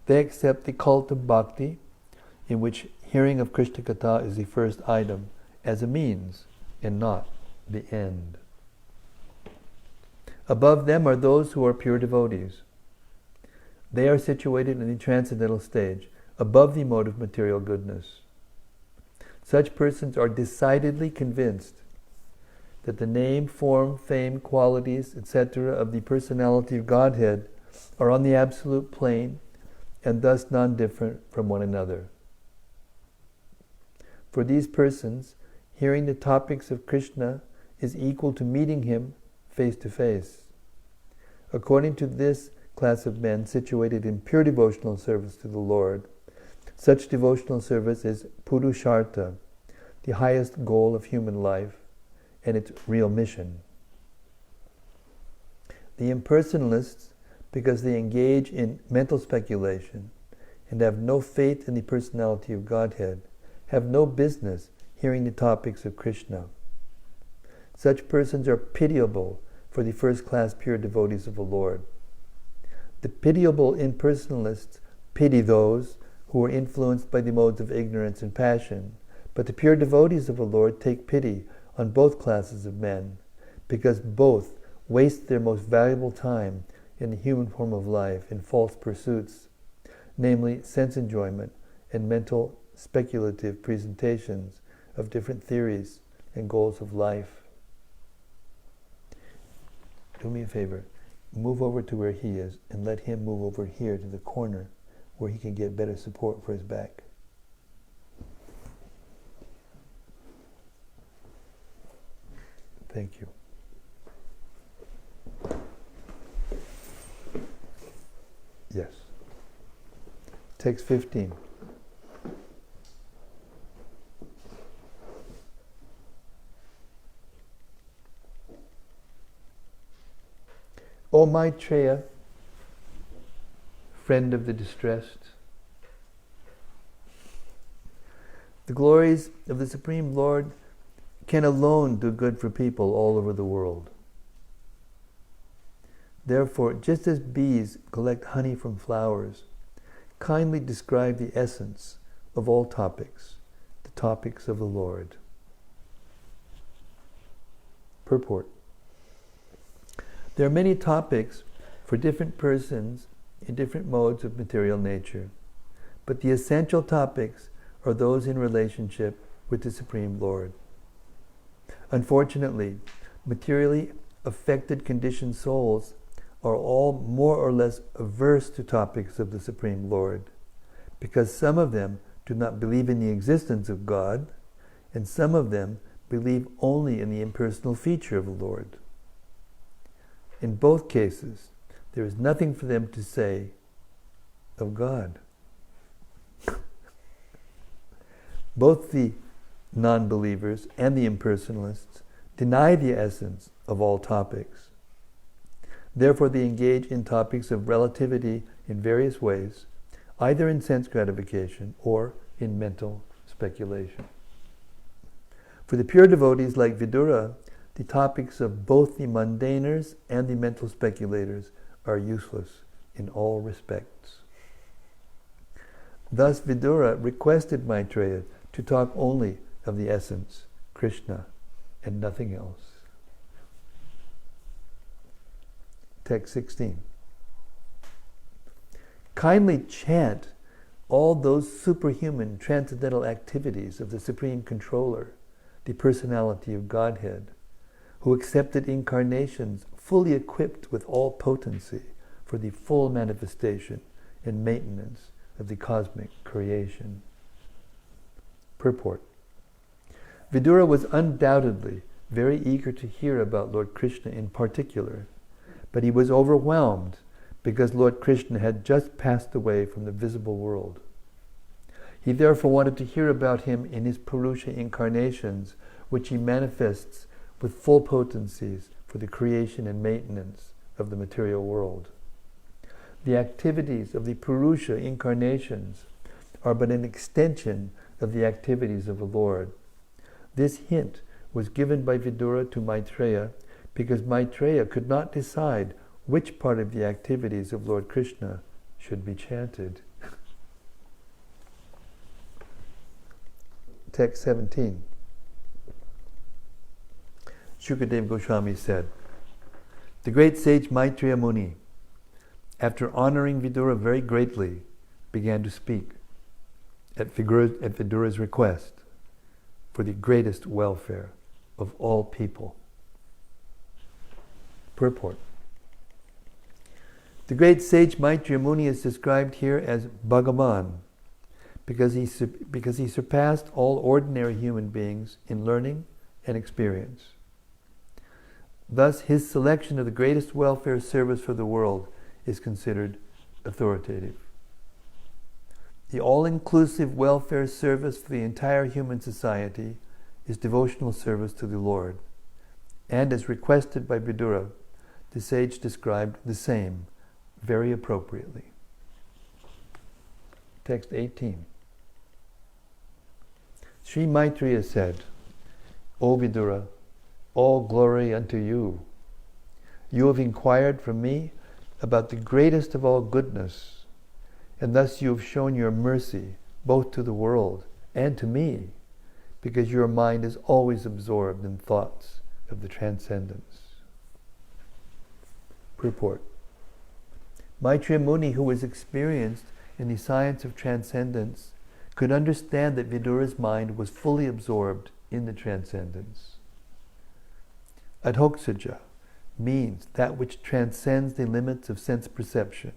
They accept the cult of bhakti, in which hearing of Krishna Katha is the first item, as a means and not the end. Above them are those who are pure devotees. They are situated in the transcendental stage, above the mode of material goodness. Such persons are decidedly convinced that the name, form, fame, qualities, etc. of the personality of Godhead are on the absolute plane and thus non-different from one another. For these persons, hearing the topics of Krishna is equal to meeting him face to face. According to this class of men situated in pure devotional service to the Lord, such devotional service is Purushartha, the highest goal of human life and its real mission. The impersonalists, because they engage in mental speculation and have no faith in the personality of Godhead, have no business hearing the topics of Krishna. Such persons are pitiable for the first-class pure devotees of the Lord. The pitiable impersonalists pity those who are influenced by the modes of ignorance and passion, but the pure devotees of the Lord take pity on both classes of men, because both waste their most valuable time in the human form of life in false pursuits, namely sense enjoyment and mental speculative presentations of different theories and goals of life. Do me a favor, move over to where he is and let him move over here to the corner where he can get better support for his back. Thank you. Yes. Text 15. O Maitreya, friend of the distressed, the glories of the Supreme Lord can alone do good for people all over the world. Therefore, just as bees collect honey from flowers, kindly describe the essence of all topics, the topics of the Lord. Purport. There are many topics for different persons in different modes of material nature, but the essential topics are those in relationship with the Supreme Lord. Unfortunately, materially affected conditioned souls are all more or less averse to topics of the Supreme Lord, because some of them do not believe in the existence of God, and some of them believe only in the impersonal feature of the Lord. In both cases, there is nothing for them to say of God. Both the non-believers and the impersonalists deny the essence of all topics. Therefore, they engage in topics of relativity in various ways, either in sense gratification or in mental speculation. For the pure devotees like Vidura, the topics of both the mundaners and the mental speculators are useless in all respects. Thus, Vidura requested Maitreya to talk only of the essence, Krishna, and nothing else. Text 16. Kindly chant all those superhuman transcendental activities of the Supreme Controller, the Personality of Godhead, who accepted incarnations fully equipped with all potency for the full manifestation and maintenance of the cosmic creation. Purport. Vidura was undoubtedly very eager to hear about Lord Krishna in particular, but he was overwhelmed because Lord Krishna had just passed away from the visible world. He therefore wanted to hear about him in his Purusha incarnations, which he manifests with full potencies for the creation and maintenance of the material world. The activities of the Purusha incarnations are but an extension of the activities of the Lord. This hint was given by Vidura to Maitreya because Maitreya could not decide which part of the activities of Lord Krishna should be chanted. Text 17. Shukadeva Goswami said, the great sage Maitreya Muni, after honoring Vidura very greatly, began to speak at Vidura's request for the greatest welfare of all people. Purport. The great sage Maitreya Muni is described here as Bhagavan because he surpassed all ordinary human beings in learning and experience. Thus, his selection of the greatest welfare service for the world is considered authoritative. The all-inclusive welfare service for the entire human society is devotional service to the Lord, and as requested by Vidura, the sage described the same very appropriately. Text 18. Sri Maitreya said, O Vidura, all glory unto you. You have inquired from me about the greatest of all goodness, and thus you have shown your mercy both to the world and to me, because your mind is always absorbed in thoughts of the transcendence. Purport. Maitreya Muni, who was experienced in the science of transcendence, could understand that Vidura's mind was fully absorbed in the transcendence. Adhoksaja means that which transcends the limits of sense perception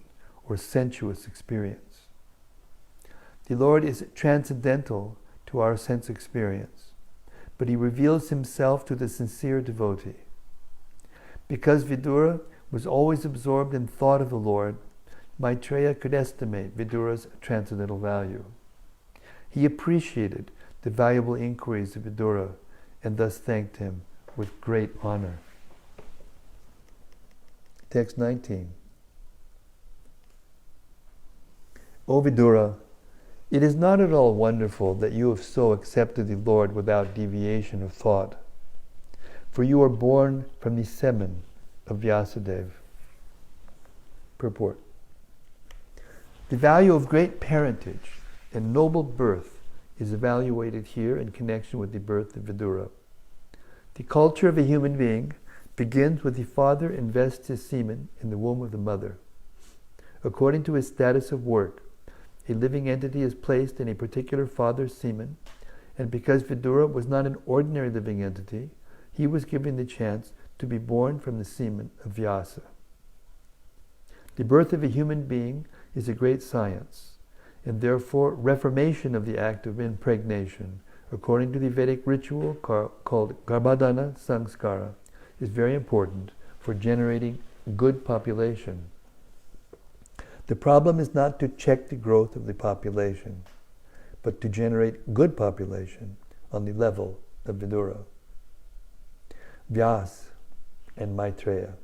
or sensuous experience. The Lord is transcendental to our sense experience, but he reveals himself to the sincere devotee. Because Vidura was always absorbed in thought of the Lord, Maitreya could estimate Vidura's transcendental value. He appreciated the valuable inquiries of Vidura and thus thanked him with great honor. Text 19. O Vidura, it is not at all wonderful that you have so accepted the Lord without deviation of thought, for you are born from the semen of Vyasadeva. Purport. The value of great parentage and noble birth is evaluated here in connection with the birth of Vidura. The culture of a human being begins with the father invests his semen in the womb of the mother. According to his status of work, a living entity is placed in a particular father's semen, and because Vidura was not an ordinary living entity, he was given the chance to be born from the semen of Vyasa. The birth of a human being is a great science, and therefore reformation of the act of impregnation, according to the Vedic ritual called Garbhadana Sanskara, is very important for generating good population. The problem is not to check the growth of the population, but to generate good population on the level of Vidura, Vyas, and Maitreya.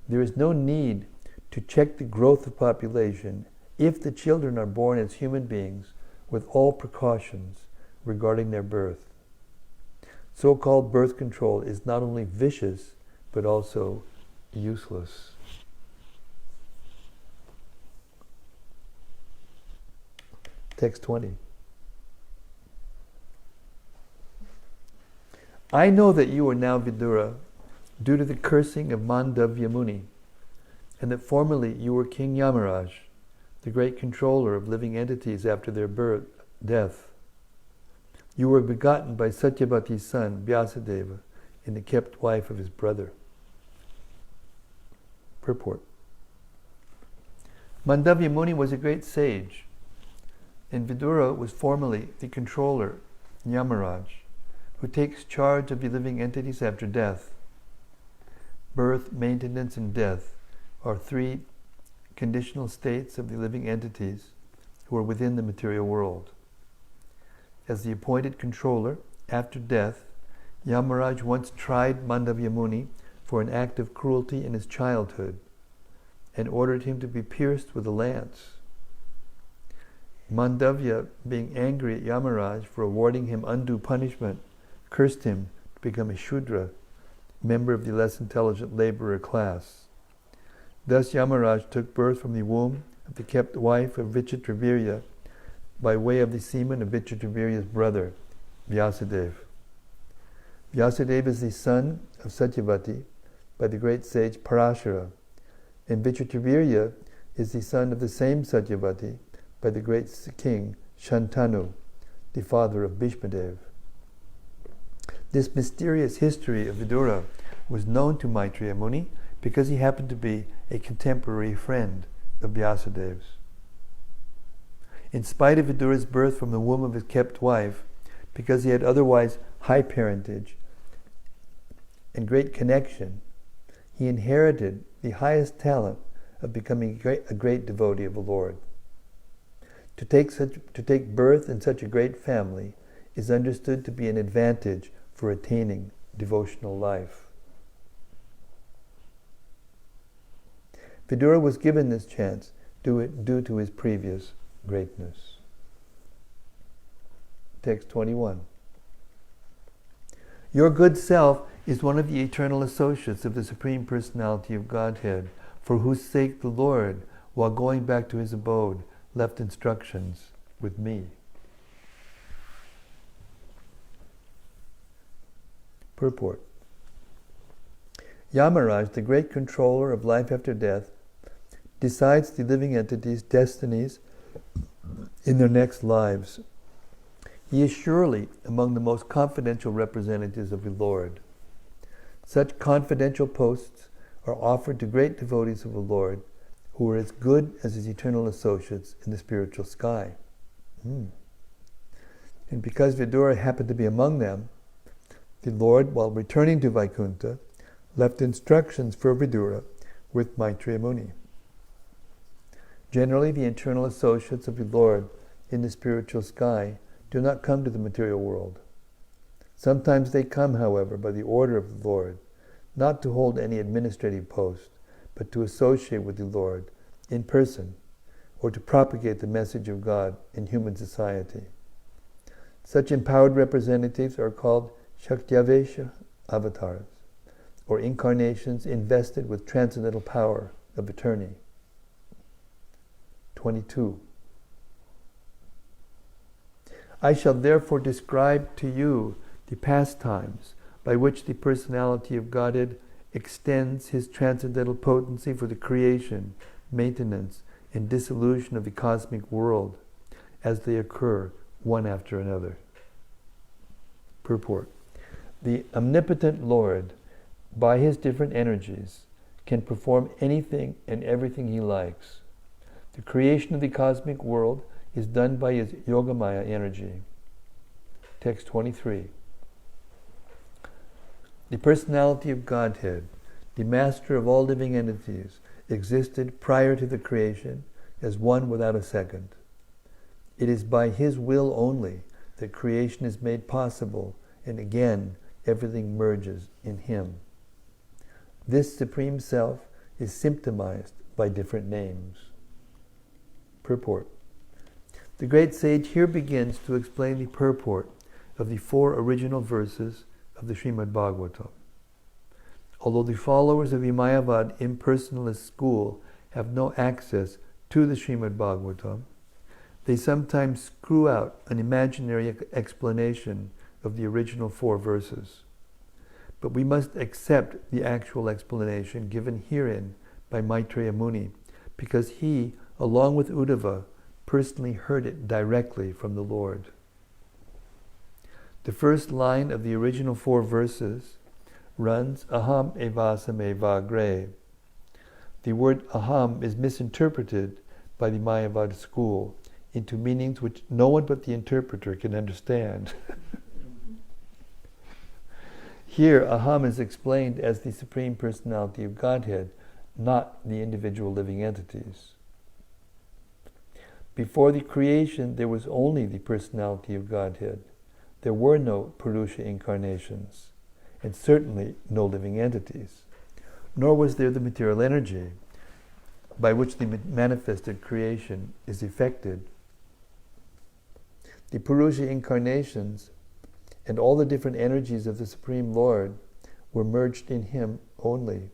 There is no need to check the growth of population if the children are born as human beings with all precautions regarding their birth. So-called birth control is not only vicious, but also useless. Text 20. I know that you are now Vidura due to the cursing of Mandavya Muni, and that formerly you were King Yamaraj, the great controller of living entities after their death. You were begotten by Satyavati's son, Vyasadeva, and the kept wife of his brother. Purport. Mandavya Muni was a great sage, and Vidura was formerly the controller, Yamaraj, who takes charge of the living entities after death. Birth, maintenance, and death are three conditional states of the living entities who are within the material world. As the appointed controller, after death, Yamaraj once tried Mandavya Muni for an act of cruelty in his childhood and ordered him to be pierced with a lance. Mandavya, being angry at Yamaraj for awarding him undue punishment, cursed him to become a Shudra, member of the less intelligent laborer class. Thus Yamaraj took birth from the womb of the kept wife of Vichitravirya by way of the semen of Vichitravirya's brother, Vyasadeva. Vyasadeva is the son of Satyavati by the great sage Parashara, and Vichitravirya is the son of the same Satyavati by the great king Shantanu, the father of Bhishmadev. This mysterious history of Vidura was known to Maitreya Muni because he happened to be a contemporary friend of Vyasadev's. In spite of Vidura's birth from the womb of his kept wife, because he had otherwise high parentage and great connection, he inherited the highest talent of becoming a great devotee of the Lord. To take birth in such a great family is understood to be an advantage for attaining devotional life. Vidura was given this chance due to his previous greatness. Text 21. Your good self is one of the eternal associates of the Supreme Personality of Godhead, for whose sake the Lord, while going back to his abode, left instructions with me. Purport. Yamaraj, the great controller of life after death, decides the living entities' destinies in their next lives. He is surely among the most confidential representatives of the Lord. Such confidential posts are offered to great devotees of the Lord who are as good as his eternal associates in the spiritual sky. And because Vidura happened to be among them, the Lord, while returning to Vaikuntha, left instructions for Vidura with Maitreya Muni. Generally, the internal associates of the Lord in the spiritual sky do not come to the material world. Sometimes they come, however, by the order of the Lord, not to hold any administrative post, but to associate with the Lord in person, or to propagate the message of God in human society. Such empowered representatives are called Shaktyavesha avatars, or incarnations invested with transcendental power of attorney. 22. I shall therefore describe to you the pastimes by which the personality of Godhead extends his transcendental potency for the creation, maintenance, and dissolution of the cosmic world as they occur one after another. Purport. The omnipotent Lord, by his different energies, can perform anything and everything he likes. The creation of the cosmic world is done by his Yogamaya energy. Text 23. The personality of Godhead, the master of all living entities, existed prior to the creation as one without a second. It is by his will only that creation is made possible, and again everything merges in him. This Supreme Self is symptomized by different names. Purport. The great sage here begins to explain the purport of the 4 original verses of the Srimad-Bhagavatam. Although the followers of the Mayavad impersonalist school have no access to the Srimad-Bhagavatam, they sometimes screw out an imaginary explanation of the original 4 verses. But we must accept the actual explanation given herein by Maitreya Muni, because he, along with Uddhava, personally heard it directly from the Lord. The first line of the original 4 verses runs, Aham evasam evagre. The word aham is misinterpreted by the Mayavad school into meanings which no one but the interpreter can understand. Here, aham is explained as the Supreme Personality of Godhead, not the individual living entities. Before the creation, there was only the personality of Godhead. There were no Purusha incarnations, and certainly no living entities. Nor was there the material energy by which the manifested creation is effected. The Purusha incarnations and all the different energies of the Supreme Lord were merged in him only.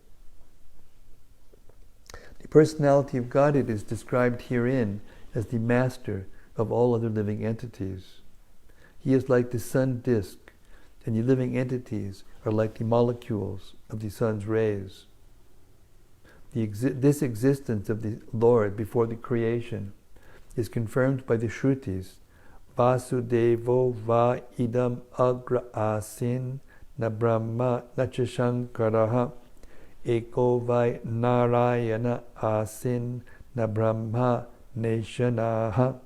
The personality of Godhead is described herein as the master of all other living entities. He is like the sun disk, and the living entities are like the molecules of the sun's rays. This existence of the Lord before the creation is confirmed by the Shrutis. Vasudevo va idam agra asin na brahma na cha shankaraha eko vai narayana asin na brahma neshanaha.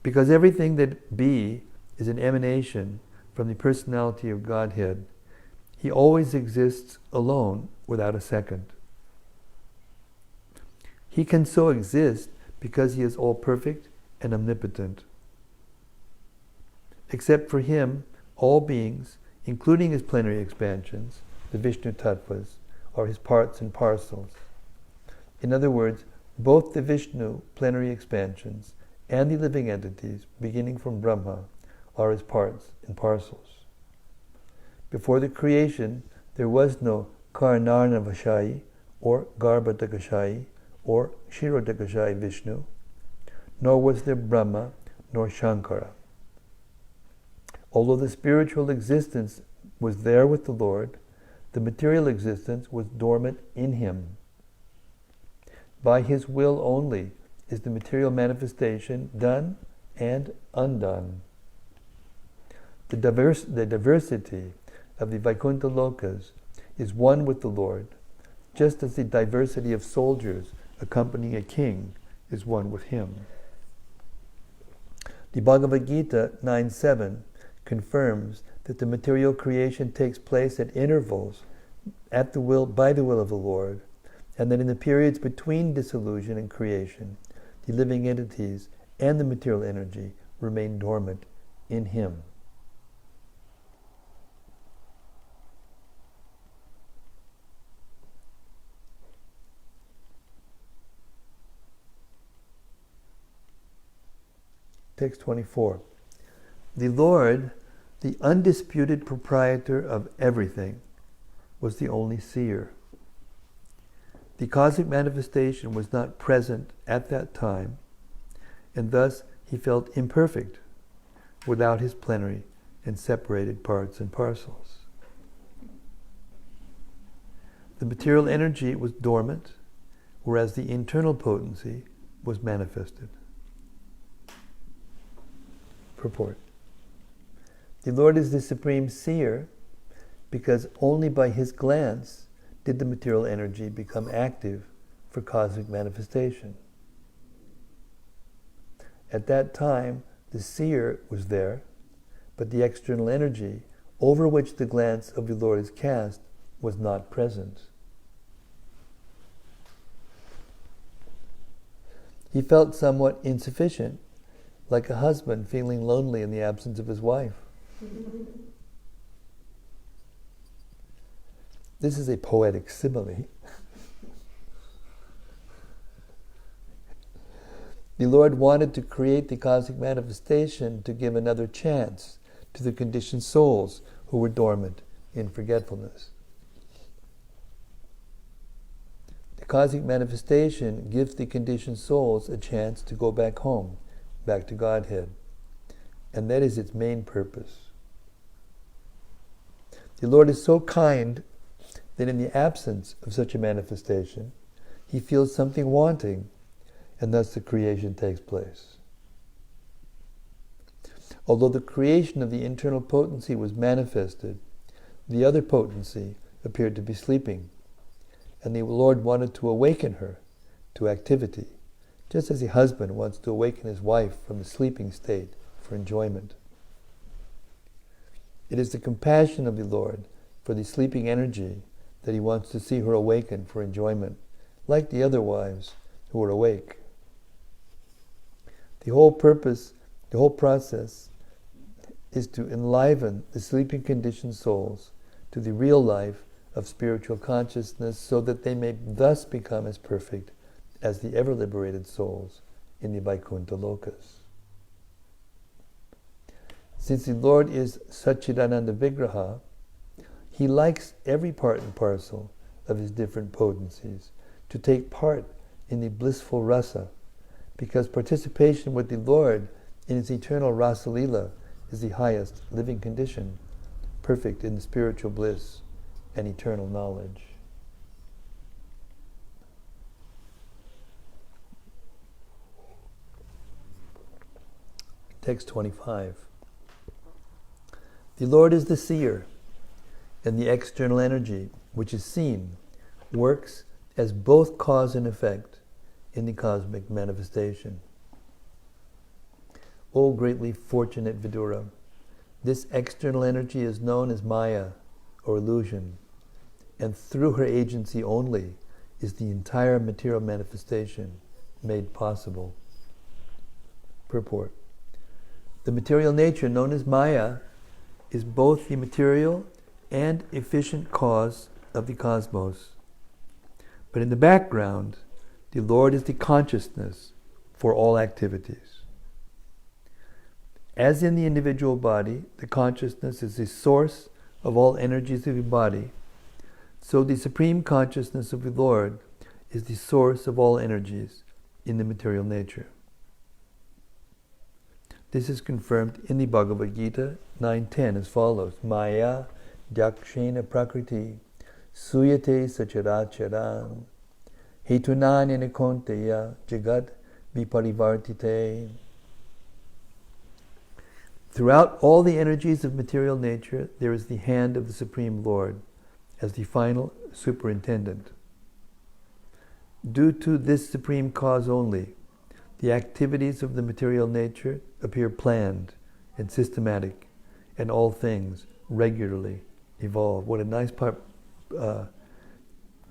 Because everything that be is an emanation from the personality of Godhead, he always exists alone without a second. He can so exist because he is all perfect and omnipotent. Except for him, all beings, including his plenary expansions, the Vishnu Tattvas, are his parts and parcels. In other words, both the Vishnu plenary expansions and the living entities, beginning from Brahma, are his parts and parcels. Before the creation, there was no Karnarnavashayi or Garbhadakashayi or Shirodakashayi Vishnu, nor was there Brahma nor Shankara. Although the spiritual existence was there with the Lord, the material existence was dormant in him. By his will only is the material manifestation done and undone. The diversity of the Vaikuntha Lokas is one with the Lord, just as the diversity of soldiers accompanying a king is one with him. The Bhagavad Gita 9.7 confirms that the material creation takes place at intervals by the will of the Lord, and that in the periods between dissolution and creation, the living entities and the material energy remain dormant in him. Text 24. The Lord, the undisputed proprietor of everything, was the only seer. The cosmic manifestation was not present at that time, and thus he felt imperfect without his plenary and separated parts and parcels. The material energy was dormant, whereas the internal potency was manifested. Purport. The Lord is the supreme seer because only by his glance did the material energy become active for cosmic manifestation. At that time, the seer was there, but the external energy over which the glance of the Lord is cast was not present. He felt somewhat insufficient, like a husband feeling lonely in the absence of his wife. This is a poetic simile. The Lord wanted to create the cosmic manifestation to give another chance to the conditioned souls who were dormant in forgetfulness. The cosmic manifestation gives the conditioned souls a chance to go back home, back to Godhead. And that is its main purpose. The Lord is so kind that in the absence of such a manifestation, he feels something wanting, and thus the creation takes place. Although the creation of the internal potency was manifested, the other potency appeared to be sleeping, and the Lord wanted to awaken her to activity, just as a husband wants to awaken his wife from the sleeping state for enjoyment. It is the compassion of the Lord for the sleeping energy that he wants to see her awaken for enjoyment, like the other wives who were awake. The whole process is to enliven the sleeping conditioned souls to the real life of spiritual consciousness so that they may thus become as perfect as the ever-liberated souls in the Vaikuntha Lokas. Since the Lord is Satchidananda Vigraha, he likes every part and parcel of his different potencies to take part in the blissful rasa, because participation with the Lord in his eternal rasa lila is the highest living condition, perfect in the spiritual bliss and eternal knowledge. Text 25. The Lord is the seer, and the external energy, which is seen, works as both cause and effect in the cosmic manifestation. O greatly fortunate Vidura, this external energy is known as Maya, or illusion, and through her agency only is the entire material manifestation made possible. Purport. The material nature known as Maya is both the material and efficient cause of the cosmos. But in the background, the Lord is the consciousness for all activities. As in the individual body, the consciousness is the source of all energies of the body, so the supreme consciousness of the Lord is the source of all energies in the material nature. This is confirmed in the Bhagavad Gita 9.10 as follows: Maya Dyakshena Prakriti Suyate Sacharacharam Hetunan Inikonteya Jagat Viparivartite. Throughout all the energies of material nature, there is the hand of the Supreme Lord as the final superintendent. Due to this supreme cause only, the activities of the material nature appear planned and systematic, and all things regularly evolve. What a nice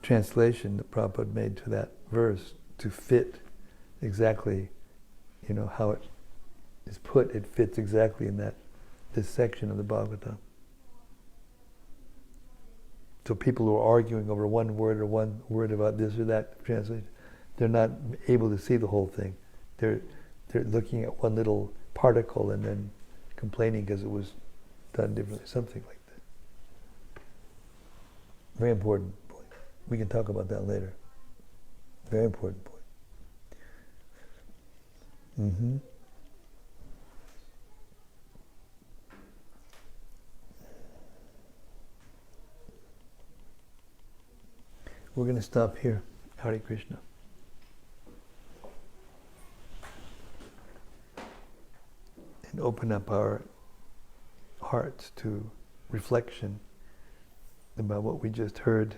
translation that Prabhupada made to that verse to fit exactly, how it is put. It fits exactly in this section of the Bhagavatam. So people who are arguing over one word about this or that translation, they're not able to see the whole thing. They're looking at one little particle and then complaining because it was done differently, something like that. Very important point. We can talk about that later. Very important point. Mm-hmm. We're going to stop here. Hare Krishna. And open up our hearts to reflection about what we just heard.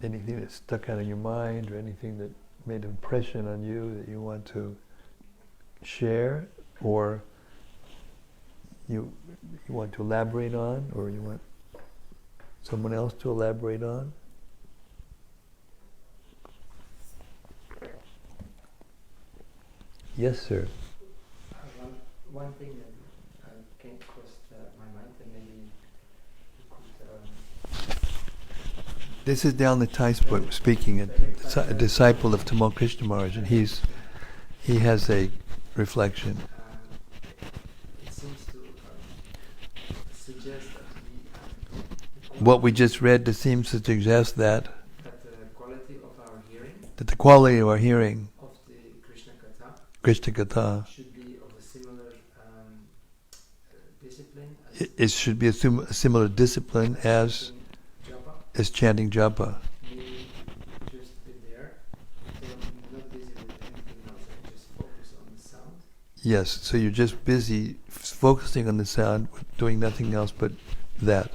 Anything that stuck out in your mind or anything that made an impression on you that you want to share, or you want to elaborate on, or you want someone else to elaborate on? Yes, sir. One thing that came across my mind, and maybe you could... This is Dal Nitaisput speaking, a disciple of Tamal Krishna Maharaj, and he has a reflection. It seems to suggest that what we just read seems to suggest that the quality of our hearing, that the quality of our hearing of the Krishna Katha should be of a similar discipline. It should be a similar discipline as chanting japa. Meaning just be there, so not busy with anything else, and just focus on the sound. Yes, so you're just busy focusing on the sound, doing nothing else but that,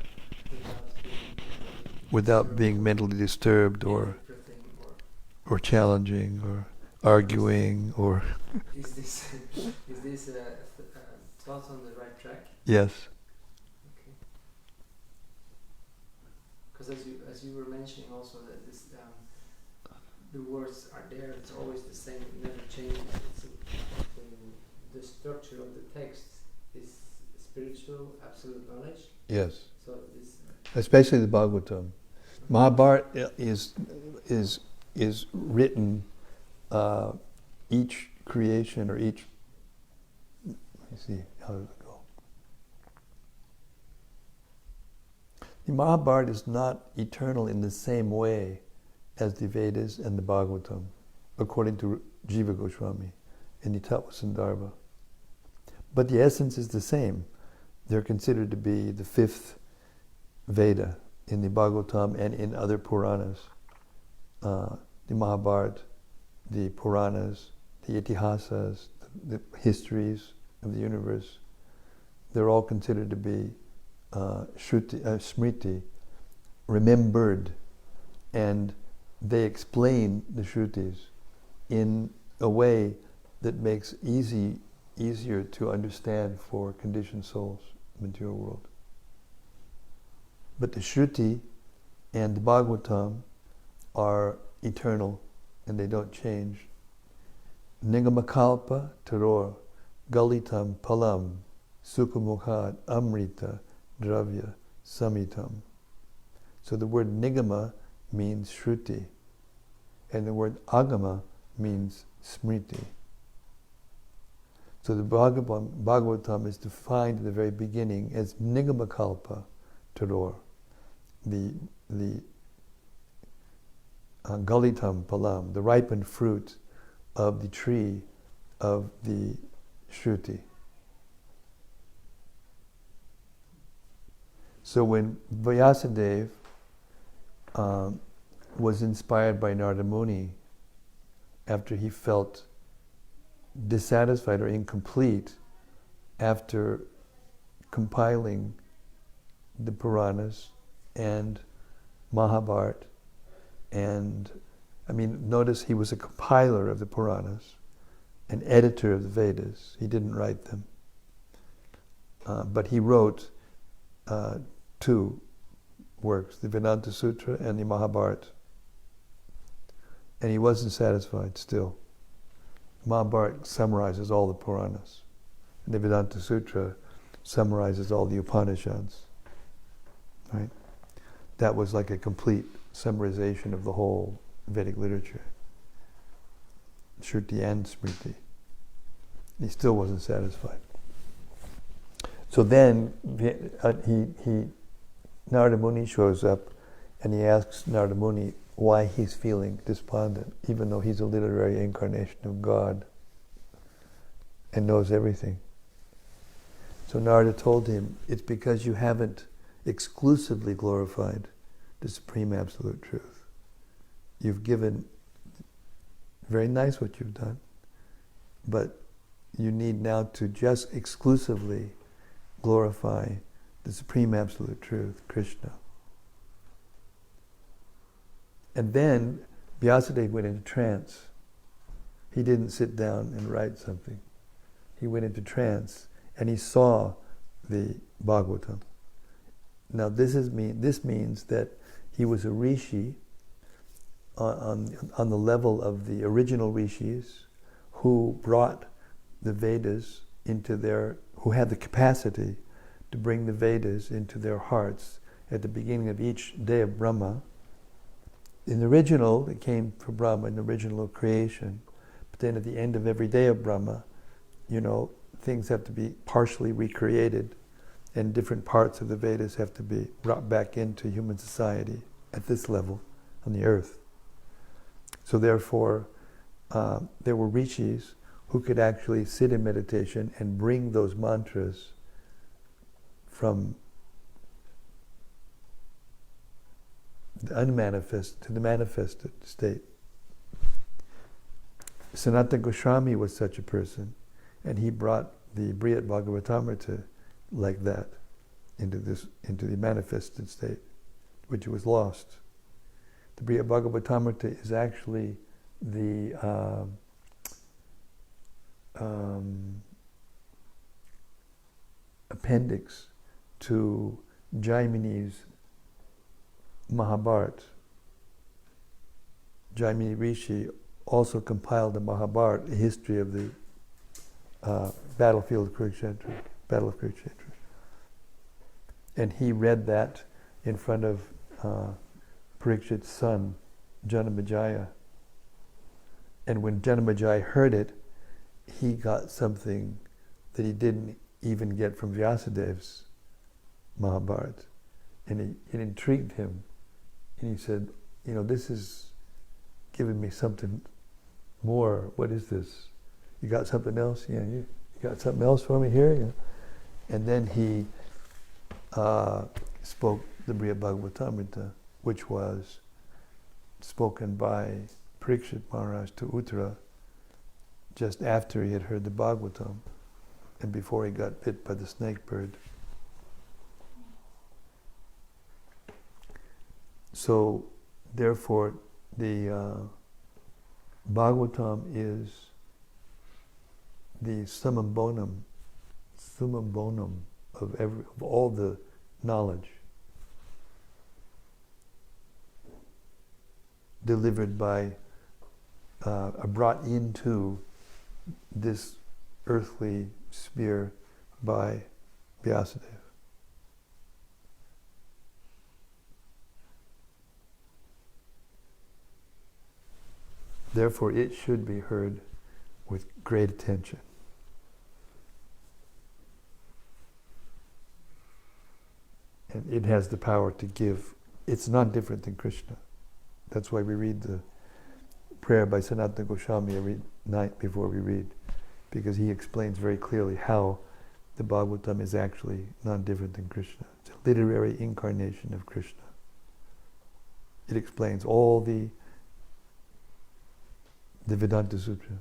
without being mentally disturbed or challenging or arguing or. Is this thought on the right track? Yes. Okay. Because as you were mentioning also that this the words are there, it's always the same, it never changes. The structure of the text is spiritual, absolute knowledge. Yes. So this, especially the Bhagavatam. Mahabharata is written each creation or each. Let me see, how does it go? The Mahabharata is not eternal in the same way as the Vedas and the Bhagavatam, according to Jiva Goswami in the Tattva Sandarbha. But the essence is the same. They're considered to be the fifth Veda in the Bhagavatam and in other Puranas. The Mahabharata, the Puranas, the Itihasas, the histories of the universe, they're all considered to be smriti, remembered, and they explain the Shrutis in a way that makes easier to understand for conditioned souls in the material world. But the Shruti and the Bhagavatam are eternal and they don't change. Nigamakalpa taror galitam palam sukhamukhat amrita dravya samitam. So the word nigama means Shruti, and the word agama means smriti. So the Bhagavatam is defined in the very beginning as nigamakalpa taror, the galitam palam, the ripened fruit of the tree of the Shruti. So when Vyasadeva was inspired by Narada Muni after he felt dissatisfied or incomplete after compiling the Puranas and Mahabharata, and notice he was a compiler of the Puranas, an editor of the Vedas. He didn't write them, but he wrote two works, the Vedanta Sutra and the Mahabharata. And he wasn't satisfied still. Mahabharata summarizes all the Puranas. And the Vedanta Sutra summarizes all the Upanishads. Right? That was like a complete summarization of the whole Vedic literature. Shruti and Smriti. He still wasn't satisfied. So then Narada Muni shows up and he asks Narada Muni why he's feeling despondent, even though he's a literary incarnation of God and knows everything. So Narada told him, it's because you haven't exclusively glorified the Supreme Absolute Truth. You've given, very nice what you've done, but you need now to just exclusively glorify the Supreme Absolute Truth, Krishna. And then Vyasadeva went into trance. He didn't sit down and write something. He went into trance and he saw the Bhagavatam. Now this means that he was a rishi on the level of the original rishis who brought the Vedas who had the capacity to bring the Vedas into their hearts at the beginning of each day of Brahma. In the original, it came from Brahma, in the original creation. But then at the end of every day of Brahma, things have to be partially recreated and different parts of the Vedas have to be brought back into human society at this level on the earth. So therefore, there were rishis who could actually sit in meditation and bring those mantras from the unmanifest to the manifested state. Sanatana Goswami was such a person, and he brought the Brihad Bhagavatamrita like that into the manifested state, which was lost. The Brihad Bhagavatamrita is actually the appendix to Jaimini's Mahabharata. Jaimini Rishi also compiled the Mahabharata, a history of the Battle of Kurukshetra. And he read that in front of Parikshit's son, Janamejaya. And when Janamejaya heard it, he got something that he didn't even get from Vyasadev's Mahabharata. And it intrigued him. And he said, this is giving me something more. What is this? You got something else? Yeah, you got something else for me here? Yeah. And then he spoke the Brihad Bhagavatamrita, which was spoken by Parikshit Maharaj to Uttara just after he had heard the Bhagavatam and before he got bit by the snake bird. So, therefore, the Bhagavatam is the summum bonum of all the knowledge delivered by, brought into this earthly sphere by Vyasadeva. Therefore, it should be heard with great attention. And it has the power to give. It's not different than Krishna. That's why we read the prayer by Sanatana Goswami every night before we read, because he explains very clearly how the Bhagavatam is actually not different than Krishna. It's a literary incarnation of Krishna. It explains all the Vedanta Sutra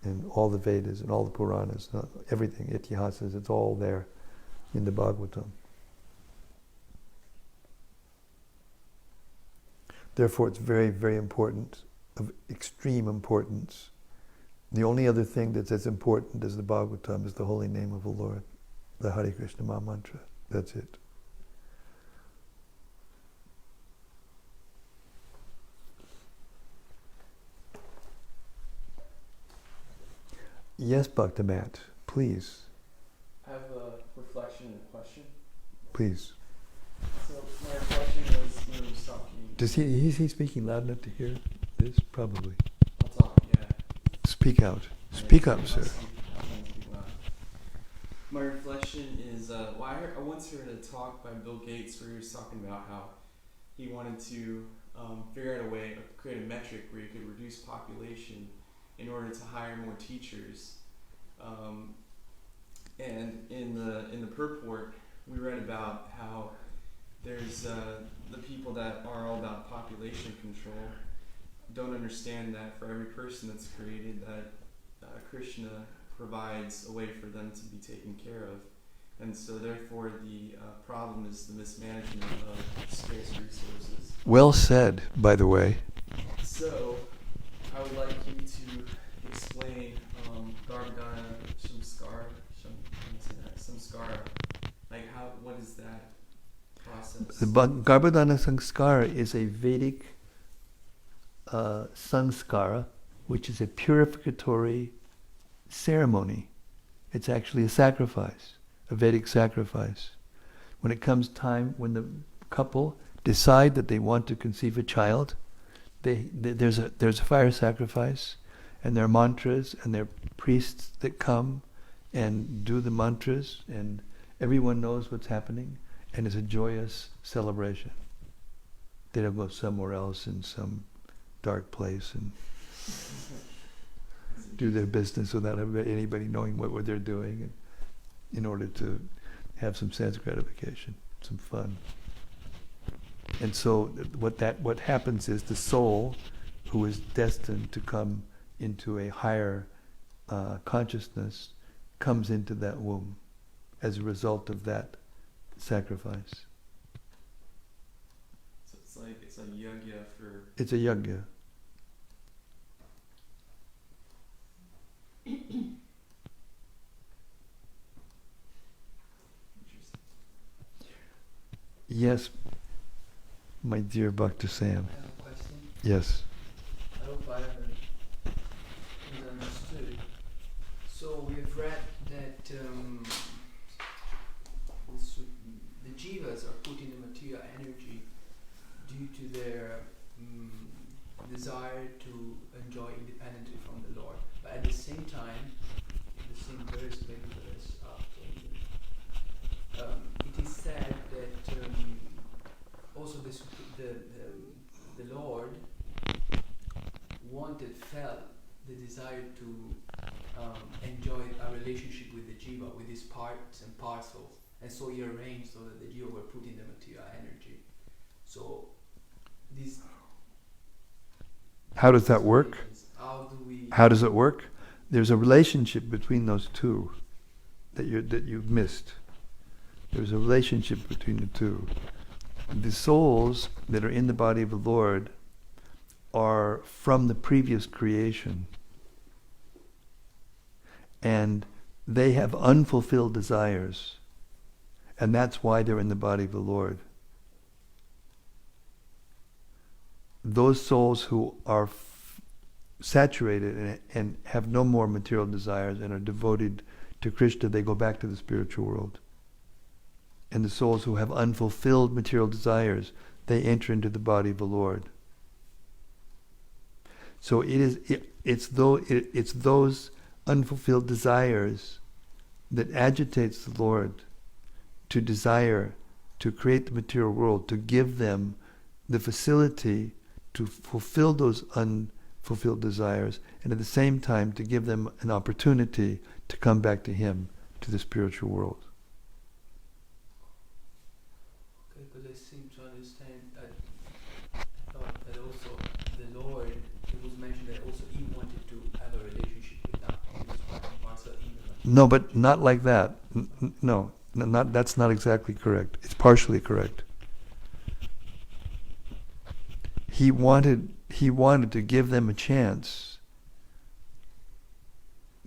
and all the Vedas and all the Puranas, everything, Itihasas, it's all there in the Bhagavatam. Therefore, it's very, very important, of extreme importance. The only other thing that's as important as the Bhagavatam is the holy name of the Lord, the Hare Krishna Maha Mantra. That's it. Yes, Bhaktamat, please. I have a reflection and a question. Please. So my reflection was when I was talking. Is he speaking loud enough to hear this? Probably. I'll talk, yeah. Speak out. Speak up, sir. I'll speak loud. My reflection is, I once heard a talk by Bill Gates where he was talking about how he wanted to figure out a way, create a metric where you could reduce population in order to hire more teachers. And in the purport, we read about how there's the people that are all about population control don't understand that for every person that's created, that Krishna provides a way for them to be taken care of. And so therefore the problem is the mismanagement of scarce resources. Well said, by the way. So I would like you to explain Garbhadana Samskara. Like what is that process? The Garbhadana Samskara is a Vedic samskara, which is a purificatory ceremony. It's actually a sacrifice, a Vedic sacrifice. When it comes time, when the couple decide that they want to conceive a child, there's a fire sacrifice, and there are mantras, and there are priests that come and do the mantras, and everyone knows what's happening, and it's a joyous celebration. They don't go somewhere else in some dark place and do their business without anybody knowing what they're doing, and in order to have some sense gratification, some fun. And so what happens is the soul, who is destined to come into a higher consciousness, comes into that womb as a result of that sacrifice. So it's a yajna for... It's a yajna. Yes, my dear Bhakta Sam. I have a question. Yes. I hope I understood. So we've read that the jivas are put in the material energy due to their desire to enjoy independently from the Lord. But at the same time, the same verse, maybe verse after, it is said that also the Lord felt the desire to enjoy a relationship with the jiva, with his parts and parcels, and so he arranged so that the jiva were put in the material energy. So this. How does that work? How does it work? There's a relationship between those two that you've missed. There's a relationship between the two. The souls that are in the body of the Lord are from the previous creation, and they have unfulfilled desires, and that's why they're in the body of the Lord. Those souls who are saturated and have no more material desires and are devoted to Krishna, they go back to the spiritual world. And the souls who have unfulfilled material desires, they enter into the body of the Lord. So it's those unfulfilled desires that agitates the Lord to desire to create the material world, to give them the facility to fulfill those unfulfilled desires, and at the same time to give them an opportunity to come back to Him, to the spiritual world. Okay, because I seem to understand that I thought that also the Lord, it was mentioned that also He wanted to have a relationship with that parcel. No, but not like that. No, that's not exactly correct. It's partially correct. He wanted to give them a chance.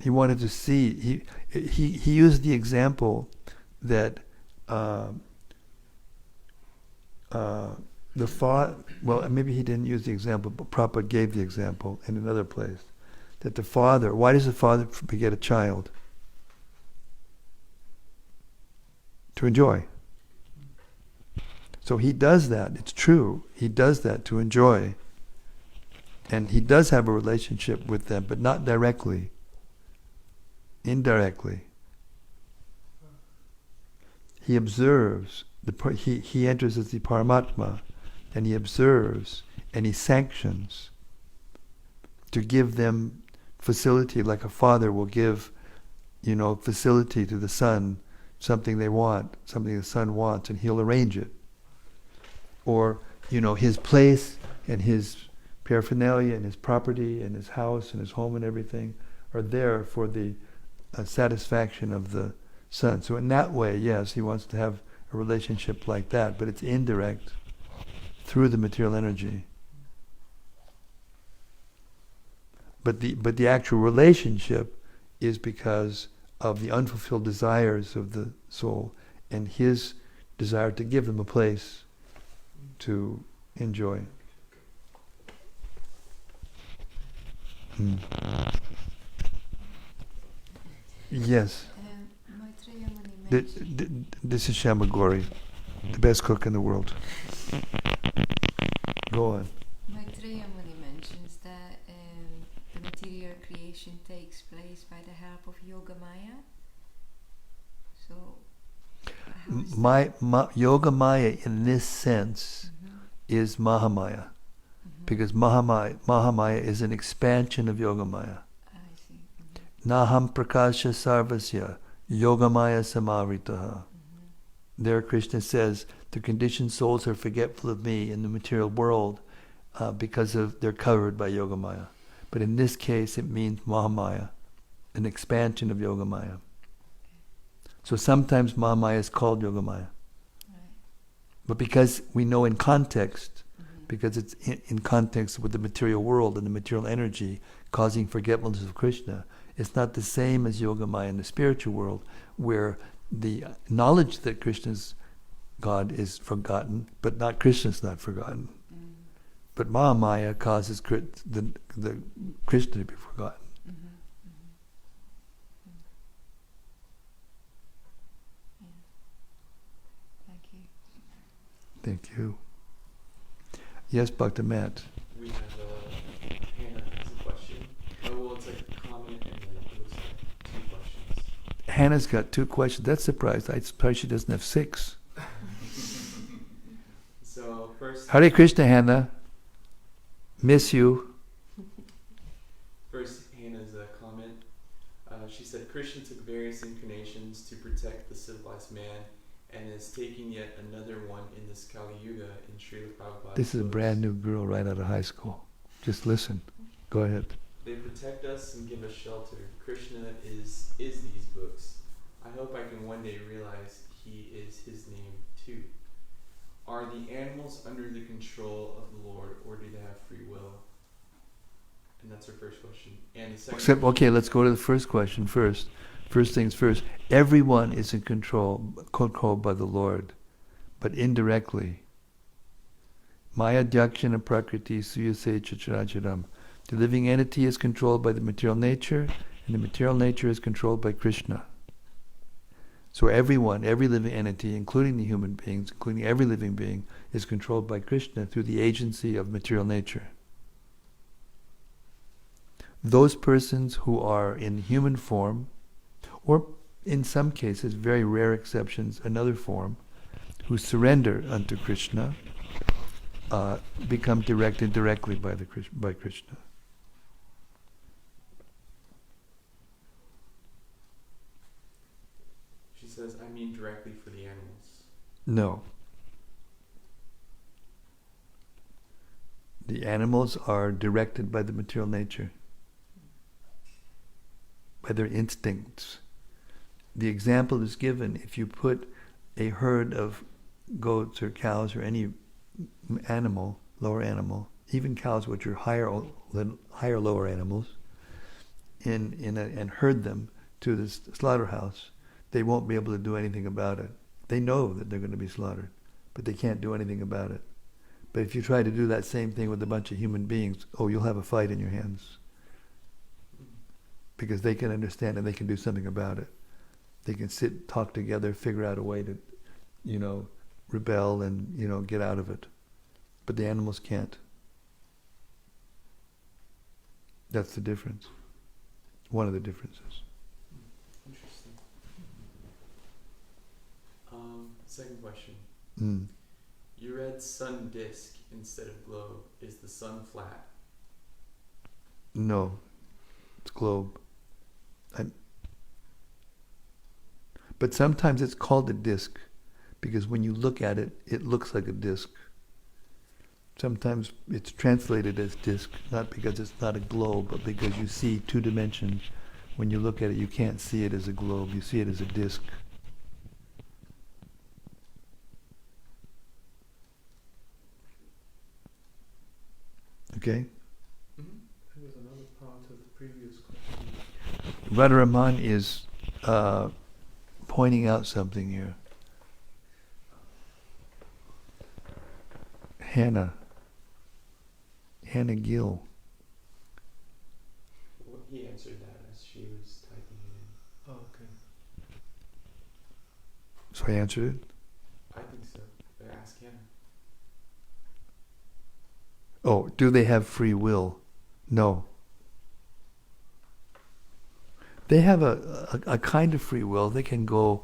He wanted to see. He used the example that the father, well, maybe he didn't use the example, but Prabhupada gave the example in another place, that the father, why does the father beget a child? To enjoy. So he does that, it's true, he does that to enjoy. And he does have a relationship with them, but not directly, indirectly. He observes, he enters as the Paramatma, and he observes, and he sanctions to give them facility, like a father will give, facility to the son, something they want, something the son wants, and he'll arrange it. Or, his place and his paraphernalia and his property and his house and his home and everything are there for the satisfaction of the son. So in that way, yes, he wants to have a relationship like that, but it's indirect through the material energy. But the actual relationship is because of the unfulfilled desires of the soul and his desire to give them a place to enjoy. Yes. Maitreya Muni This is Shamagori, the best cook in the world. Go on. Maitreya Muni mentions that the material creation takes place by the help of Yoga Maya. So, Yoga Maya in this sense is Mahamaya. Because Mahamaya is an expansion of Yoga Maya. I see. Naham prakasha sarvasya yogamaya samaritaha. There Krishna says the conditioned souls are forgetful of me in the material world because they're covered by Yogamaya. But in this case it means Mahamaya, an expansion of Yogamaya. So sometimes Mahamaya is called Yogamaya. Right. But because we know in context, because it's in context with the material world and the material energy causing forgetfulness of Krishna, it's not the same as Yogamaya in the spiritual world, where the knowledge that Krishna's God is forgotten, but not Krishna's not forgotten. But Mahamaya causes the Krishna to be forgotten. Thank you. Thank you. Yes, Bhakta Matt. We have Hannah has a question. Oh, well, it's like a comment and then it looks like 2 questions. Hannah's got 2 questions. That's surprised. I'm surprised she doesn't have 6. So first, Hare Krishna, Hannah. Miss you. First, Hannah's comment. She said, Krishna took various incarnations to protect the civilized man and is taking yet another one in this Kali Yuga in Srila Prabhupada's This is a books. brand new girl right out of high school. Just listen. Go ahead. They protect us and give us shelter. Krishna is these books. I hope I can one day realize he is his name too. Are the animals under the control of the Lord, or do they have free will? And that's her first question. And the second Okay, let's go to the first question first. First things first. Everyone is in controlled by the Lord, but indirectly. Maya Dyakshana Prakriti Suyase Chacharacharam. The living entity is controlled by the material nature, and the material nature is controlled by Krishna. So everyone, every living entity, including the human beings, including every living being, is controlled by Krishna through the agency of material nature. Those persons who are in human form, or in some cases, very rare exceptions, another form, who surrender unto Krishna, become directed directly by Krishna. She says, I mean directly for the animals. No. The animals are directed by the material nature, by their instincts. The example is given if you put a herd of goats or cows or any animal, lower animal, even cows which are higher lower animals, and herd them to the slaughterhouse, they won't be able to do anything about it They know that they're going to be slaughtered, but they can't do anything about it. But if you try to do that same thing with a bunch of human beings, you'll have a fight in your hands. Because they can understand and they can do something about it. They can sit, talk together, figure out a way to, rebel and, get out of it. But the animals can't. That's the difference. One of the differences. Interesting. Second question. You read sun disk instead of globe. Is the sun flat? No, it's globe. But sometimes it's called a disc because when you look at it, it looks like a disc. Sometimes it's translated as disc, not because it's not a globe, but because you see two dimensions. When you look at it, you can't see it as a globe, you see it as a disc. Okay? There was another part of the previous question. Radharaman is pointing out something here. Hannah Gill. Well, he answered that as she was typing it in. Oh, okay. So I answered it? I think so. But ask him. Oh, do they have free will? No. They have a kind of free will. They can go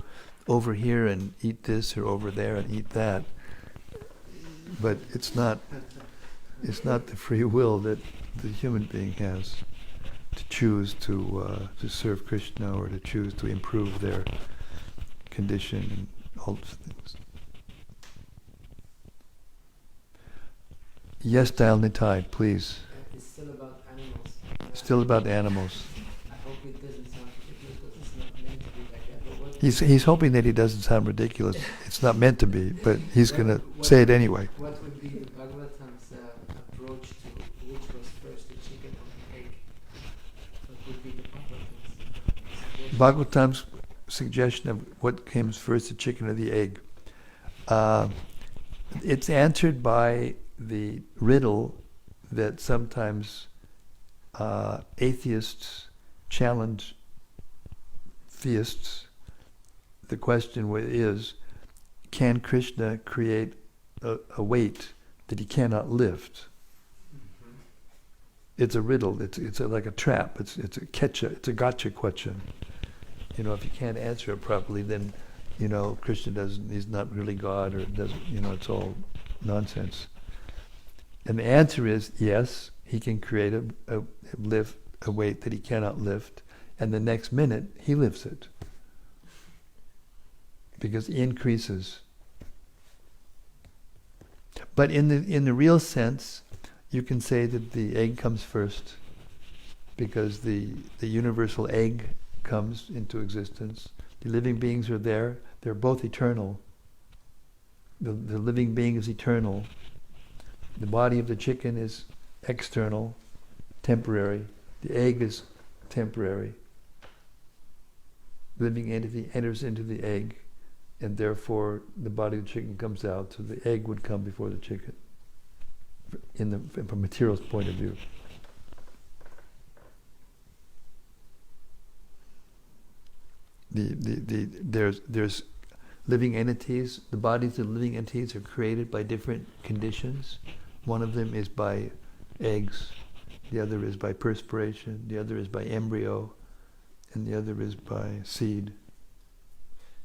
over here and eat this or over there and eat that. But it's not the free will that the human being has to choose to serve Krishna or to choose to improve their condition and all those things. Yes, Dayal Nitai, please. It's still about animals. Still about animals. I hope it doesn't sound ridiculous, but it's not meant to be like that. But what, He's hoping that he doesn't sound ridiculous. It's not meant to be, but he's going to what- say it anyway. what would be the Bhagavatam's approach to which was first, the chicken or the egg? What would be the Bhagavatam's? Bhagavatam's suggestion of what comes first, the chicken or the egg. It's answered by the riddle that sometimes atheists challenge theists. The question is, can Krishna create a weight that he cannot lift? It's a riddle. It's like a trap. It's a catch. It's a gotcha question. If you can't answer it properly, then Krishna he's not really God, or doesn't. It's all nonsense. And the answer is yes, he can create a weight that he cannot lift, and the next minute he lifts it because he increases. But in the real sense, you can say that the egg comes first because the universal egg comes into existence. The living beings are there. They're both eternal. The living being is eternal. The body of the chicken is external, temporary. The egg is temporary. The living entity enters into the egg, and therefore the body of the chicken comes out, so the egg would come before the chicken, from a material's point of view. There's living entities. The bodies of living entities are created by different conditions. One of them is by eggs, the other is by perspiration, the other is by embryo, and the other is by seed.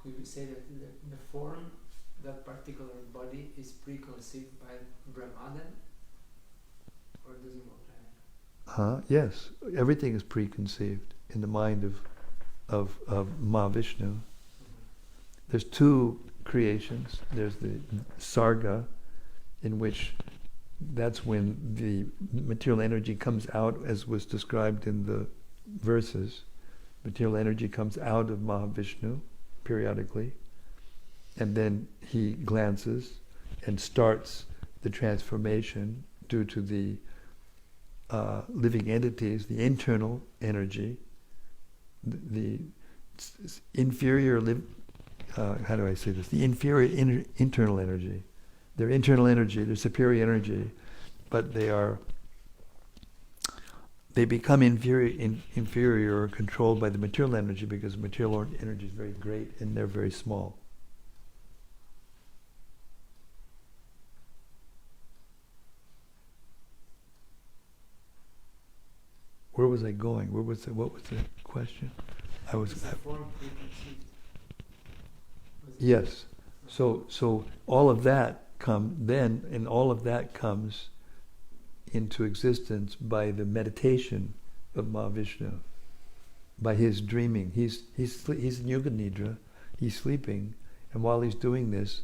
Could we say that the form, that particular body, is preconceived by Brahmadan? Or doesn't work like that? Yes, everything is preconceived in the mind of Mahavishnu. There's two creations. There's the Sarga, in which that's when the material energy comes out, as was described in the verses. Material energy comes out of Mahavishnu periodically, and then he glances and starts the transformation due to the living entities, the internal energy, the inferior how do I say this? The inferior internal energy. Their internal energy, their superior energy, but they become inferior or controlled by the material energy because material energy is very great and they're very small. Where was I going? What was the question? Yes. So all of that all of that comes into existence by the meditation of Mahavishnu, by his dreaming. He's in Yoga Nidra, he's sleeping, and while he's doing this,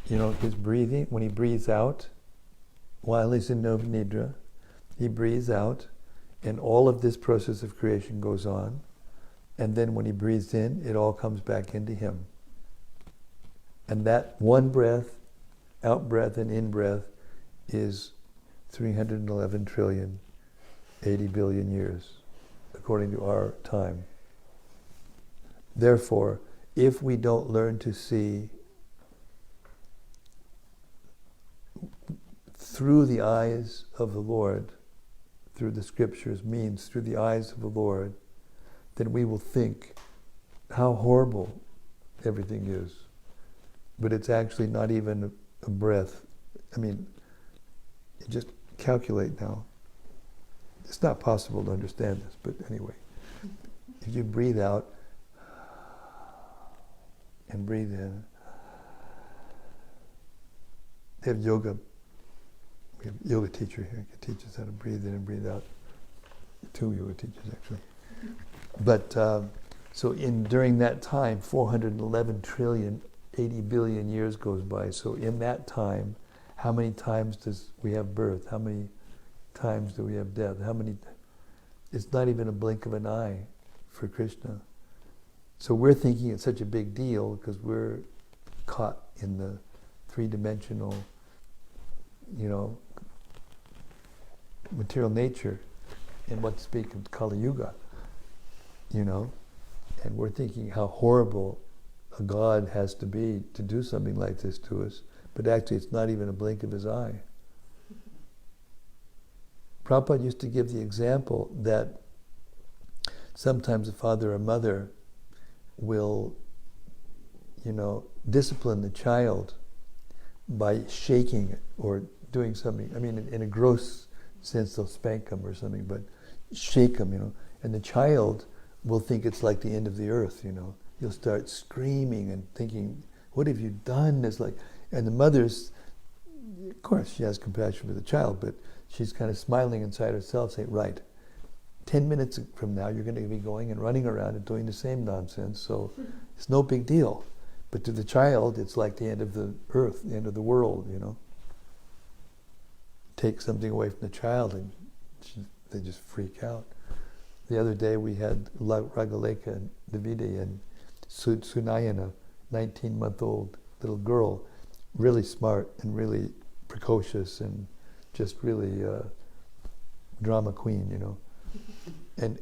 his breathing, when he breathes out, while he's in Yoga Nidra, he breathes out, and all of this process of creation goes on, and then when he breathes in, it all comes back into him. And that one breath, out breath and in breath, is 311 trillion, 80 billion years, according to our time. Therefore, if we don't learn to see through the eyes of the Lord, through the scriptures means through the eyes of the Lord, then we will think how horrible everything is. But it's actually not even a breath. I mean, just calculate now. It's not possible to understand this, but anyway. If you breathe out and breathe in, they have yoga. We have a yoga teacher here who can teach us how to breathe in and breathe out. 2 yoga teachers, actually. But so during that time, 411 trillion, 80 billion years goes by. So in that time, how many times does we have birth? How many times do we have death? It's not even a blink of an eye for Krishna. So we're thinking it's such a big deal because we're caught in the three-dimensional, material nature in what to speak of Kali Yuga, and we're thinking how horrible a God has to be to do something like this to us, but actually it's not even a blink of his eye. Prabhupada used to give the example that sometimes a father or mother will, discipline the child by shaking it or doing something. I mean, in a gross sense, they'll spank them or something, but shake them, and the child will think it's like the end of the earth, You'll start screaming and thinking, what have you done? And the mother's, of course, she has compassion for the child, but she's kind of smiling inside herself, saying, right, 10 minutes from now, you're going to be going and running around and doing the same nonsense, so it's no big deal. But to the child, it's like the end of the earth, the end of the world, Take something away from the child and they just freak out. The other day we had Ragaleka and Davide and Sunayana, 19-month-old little girl, really smart and really precocious and just really drama queen, And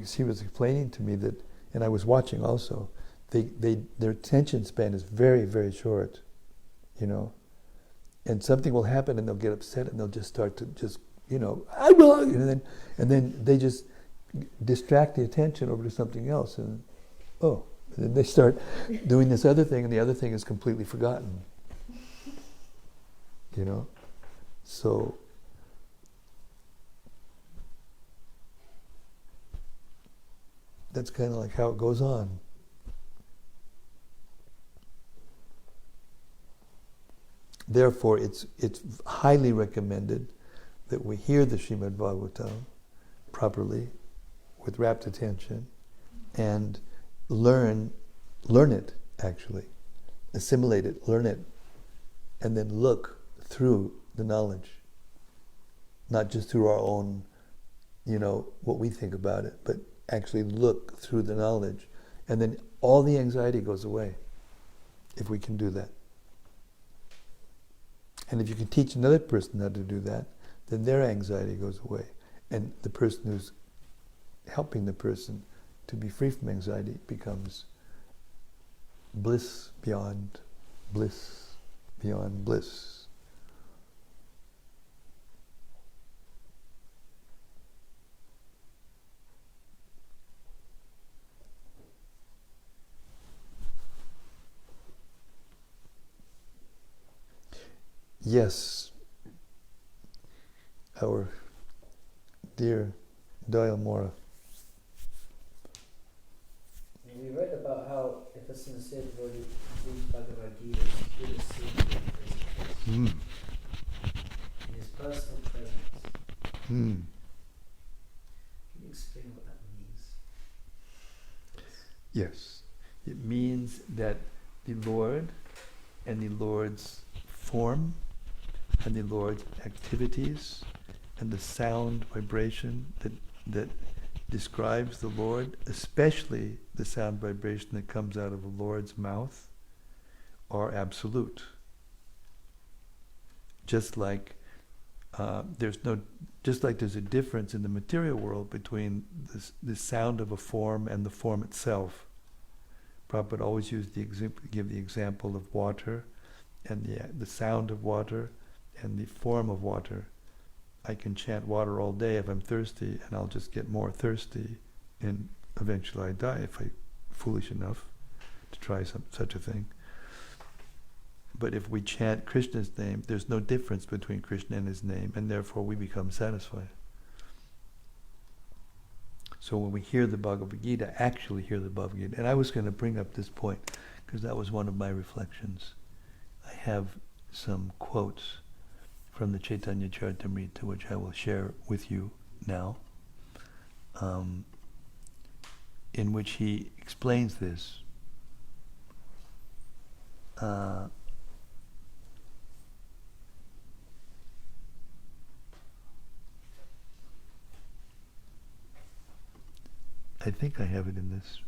she was explaining to me that, and I was watching also, their attention span is very, very short, and something will happen and they'll get upset and they'll just start to I will, and then they just distract the attention over to something else, and then they start doing this other thing, and the other thing is completely forgotten. So that's kind of like how it goes on. Therefore, it's highly recommended that we hear the Srimad-Bhagavatam properly, with rapt attention, and learn it, actually. Assimilate it, learn it, and then look through the knowledge. Not just through our own, what we think about it, but actually look through the knowledge. And then all the anxiety goes away, if we can do that. And if you can teach another person how to do that, then their anxiety goes away. And the person who's helping the person to be free from anxiety becomes bliss beyond bliss beyond bliss. Yes, our dear Doyle Mora. We read about how if a sincere devotee reads Bhagavad Gita, he will see him in his personal presence. Can you explain what that means? Yes, it means that the Lord and the Lord's form and the Lord's activities and the sound vibration that describes the Lord, especially the sound vibration that comes out of the Lord's mouth, are absolute. Just like there's a difference in the material world between the sound of a form and the form itself. Prabhupada always used give the example of water and the sound of water and the form of water. I can chant water all day if I'm thirsty, and I'll just get more thirsty, and eventually I die if I'm foolish enough to try such a thing. But if we chant Krishna's name, there's no difference between Krishna and his name, and therefore we become satisfied. So when we hear the Bhagavad Gita, actually hear the Bhagavad Gita, and I was going to bring up this point because that was one of my reflections. I have some quotes from the Chaitanya Charitamrita, which I will share with you now, in which he explains this. I think I have it in this.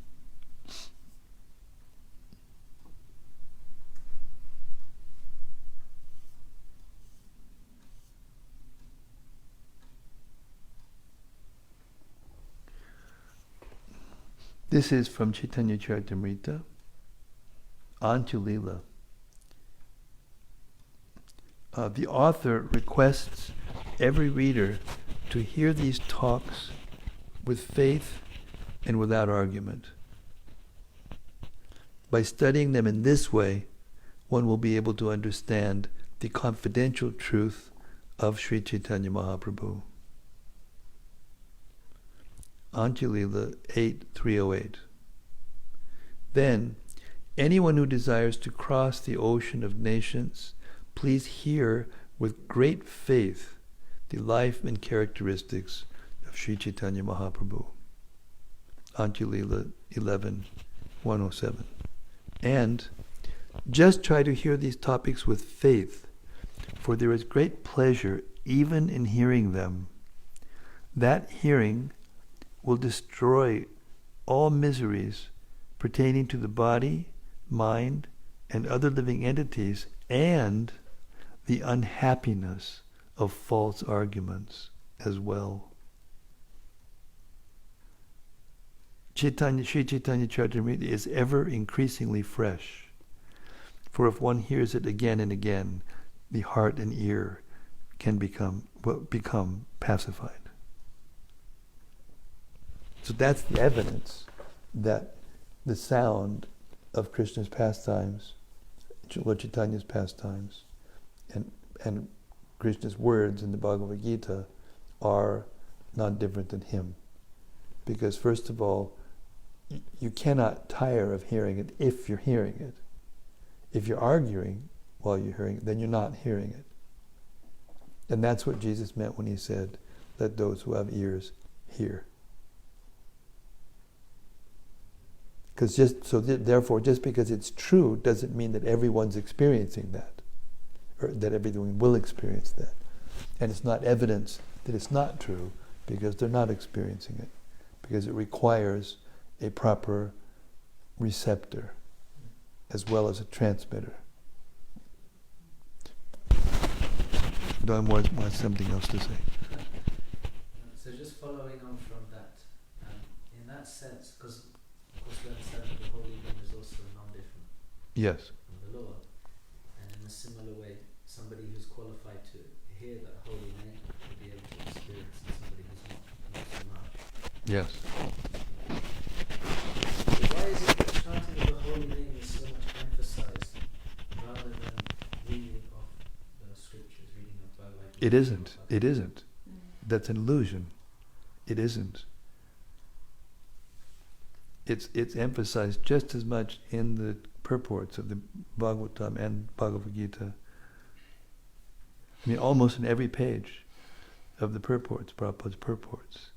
This is from Chaitanya Charitamrita, Antu Lila. The author requests every reader to hear these talks with faith and without argument. By studying them in this way, one will be able to understand the confidential truth of Sri Chaitanya Mahaprabhu. Anjulila 8:308. Then, anyone who desires to cross the ocean of nations, please hear with great faith the life and characteristics of Sri Chaitanya Mahaprabhu. Anjulila 11:107. And just try to hear these topics with faith, for there is great pleasure even in hearing them. That hearing will destroy all miseries pertaining to the body, mind, and other living entities, and the unhappiness of false arguments as well. Sri Chaitanya Charitamrita is ever increasingly fresh, for if one hears it again and again, the heart and ear can become pacified. So that's the evidence that the sound of Krishna's pastimes, Lord Chaitanya's pastimes, and Krishna's words in the Bhagavad Gita are not different than him. Because first of all, you cannot tire of hearing it if you're hearing it. If you're arguing while you're hearing it, then you're not hearing it. And that's what Jesus meant when he said, "Let those who have ears hear." Therefore, just because it's true doesn't mean that everyone's experiencing that, or that everyone will experience that. And it's not evidence that it's not true because they're not experiencing it, because it requires a proper receptor as well as a transmitter. Don wants something else to say. So just following on from that, in that sense, because of course we understand that the Holy One is also non-different Yes. of the Lord. And in a similar way, somebody who's qualified to hear that holy name will be able to experience it, somebody who's not so much. Yes. So why is it that chanting of the holy name is so much emphasized rather than reading of the scriptures, reading of Bhagavad Gita? It isn't. It isn't. Mm. That's an illusion. It isn't. It's emphasized just as much in the purports of the Bhagavatam and Bhagavad Gita. I mean, almost in every page of the purports, Prabhupada's purports,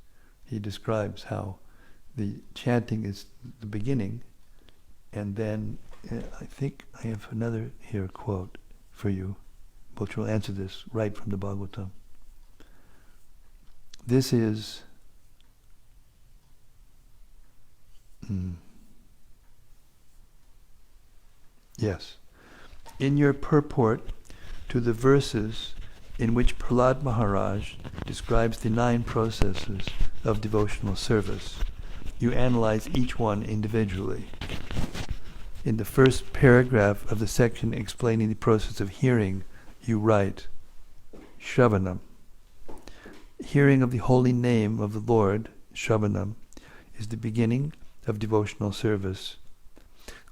he describes how the chanting is the beginning, and then I think I have another here quote for you, which will answer this right from the Bhagavatam. This is yes. In your purport to the verses in which Prahlad Maharaj describes the 9 processes of devotional service, you analyze each one individually. In the first paragraph of the section explaining the process of hearing, you write, Shravanam. Hearing of the holy name of the Lord, Shravanam, is the beginning of devotional service.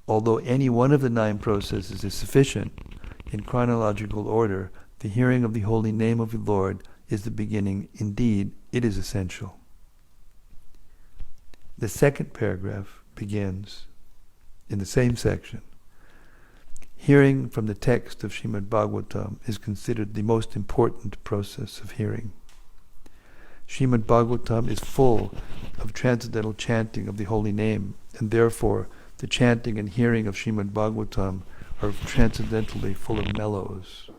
Although any one of the 9 processes is sufficient, in chronological order, the hearing of the holy name of the Lord is the beginning. Indeed, it is essential. The second paragraph begins in the same section. Hearing from the text of Srimad-Bhagavatam is considered the most important process of hearing. Srimad-Bhagavatam is full of transcendental chanting of the holy name, and therefore the chanting and hearing of Srimad-Bhagavatam are transcendentally full of mellows.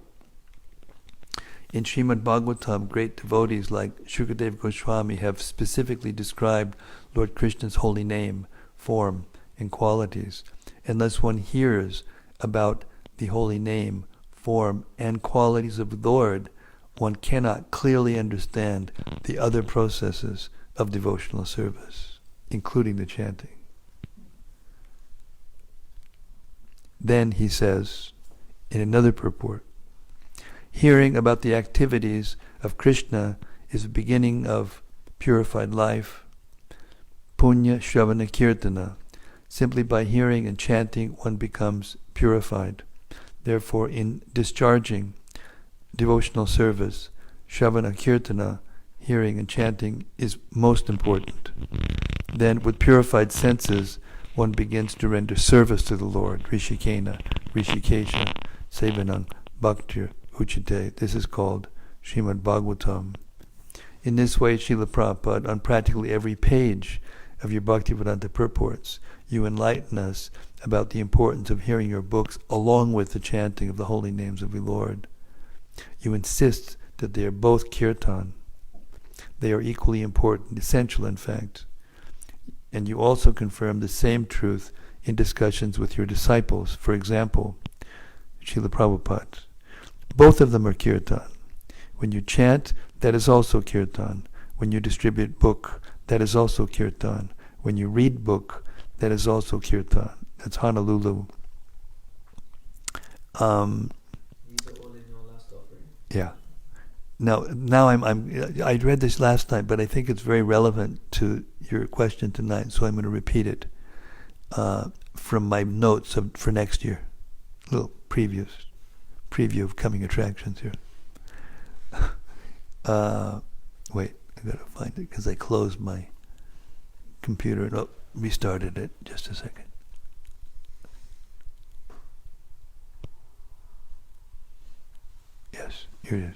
In Srimad-Bhagavatam, great devotees like Shukadeva Goswami have specifically described Lord Krishna's holy name, form, and qualities. Unless one hears about the holy name, form, and qualities of the Lord, one cannot clearly understand the other processes of devotional service, including the chanting. Then he says, in another purport, hearing about the activities of Krishna is the beginning of purified life, punya shravana kirtana. Simply by hearing and chanting, one becomes purified. Therefore, in discharging devotional service, shravana kirtana, hearing and chanting, is most important. Then, with purified senses, one begins to render service to the Lord. Rishikena, Rishikesha, Sevanang, Bhaktir, Uchite. This is called Srimad Bhagavatam. In this way, Srila Prabhupada, on practically every page of your Bhaktivedanta purports, you enlighten us about the importance of hearing your books along with the chanting of the holy names of the Lord. You insist that they are both kirtan. They are equally important, essential in fact. And you also confirm the same truth in discussions with your disciples. For example, Srila Prabhupada. Both of them are kirtan. When you chant, that is also kirtan. When you distribute book, that is also kirtan. When you read book, that is also kirtan. That's Honolulu. These are all in your last offering. Yeah. Now I read this last night, but I think it's very relevant to your question tonight, so I'm going to repeat it from my notes for next year. A little preview of coming attractions here. Wait, I gotta find it because I closed my computer and restarted it. Just a second. Yes, here it is.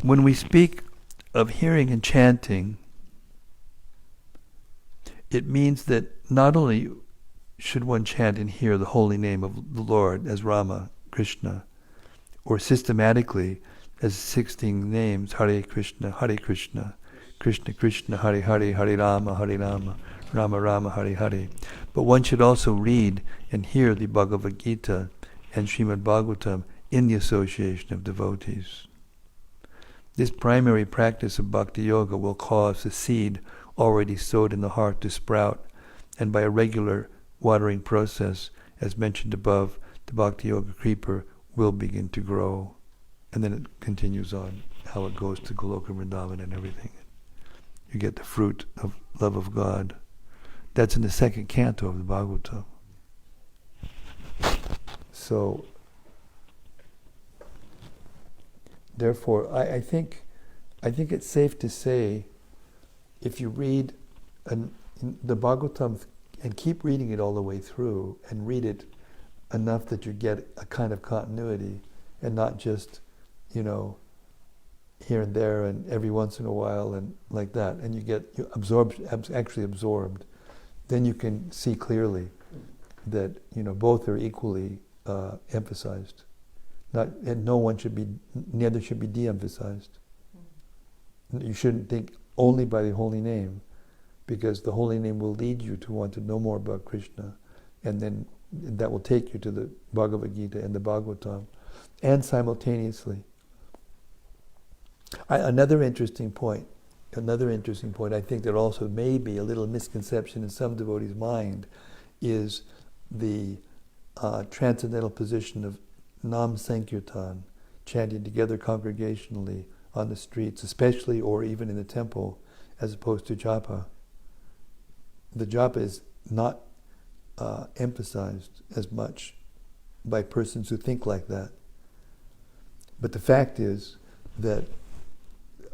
When we speak of hearing and chanting, it means that not only should one chant and hear the holy name of the Lord as Rama, Krishna, or systematically as 16 names, Hare Krishna, Krishna Krishna, Hare Hare, Hare Rama, Rama Rama, Hare Hare. But one should also read and hear the Bhagavad Gita and Srimad Bhagavatam in the association of devotees. This primary practice of Bhakti Yoga will cause the seed already sowed in the heart to sprout And by a regular watering process, as mentioned above, the Bhakti Yoga creeper will begin to grow. And then it continues on, how it goes to Goloka Vrindavan and everything. You get the fruit of love of God. That's in the second canto of the Bhagavatam. So, therefore, I think it's safe to say, if you read the Bhagavatam and keep reading it all the way through, and read it enough that you get a kind of continuity, and not just, here and there and every once in a while and like that, and you actually absorbed, then you can see clearly that both are equally emphasized. Neither should be de-emphasized. You shouldn't think only by the holy name, because the holy name will lead you to want to know more about Krishna, and then that will take you to the Bhagavad Gita and the Bhagavatam, and simultaneously. Another interesting point, I think that also may be a little misconception in some devotees' mind, is the transcendental position of Nam Sankirtan, chanting together congregationally on the streets, especially or even in the temple, as opposed to japa. The japa is not emphasized as much by persons who think like that. But the fact is that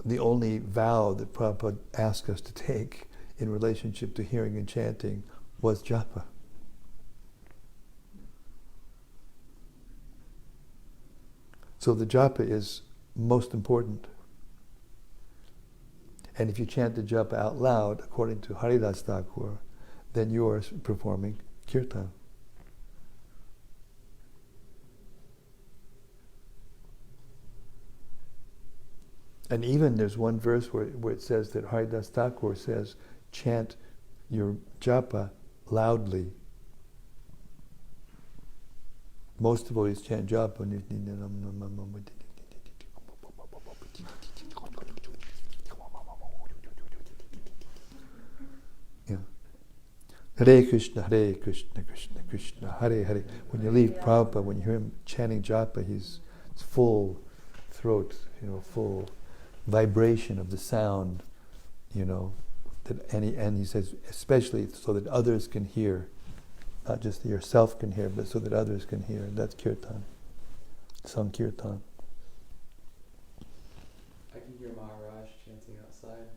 the only vow that Prabhupada asked us to take in relationship to hearing and chanting was japa. So the japa is most important. And if you chant the japa out loud, according to Haridas Thakur, then you are performing kirtan. And even there's one verse where it says that Haridas Thakur says, chant your japa loudly. Most devotees chant japa. Yeah. Hare Krishna, Krishna Krishna, Hare Hare. When you leave Prabhupada, when you hear him chanting japa, it's full throat, full vibration of the sound, and he says, especially so that others can hear, not just yourself can hear, but so that others can hear. That's kirtan, sankirtan. I can hear Maharaj chanting outside.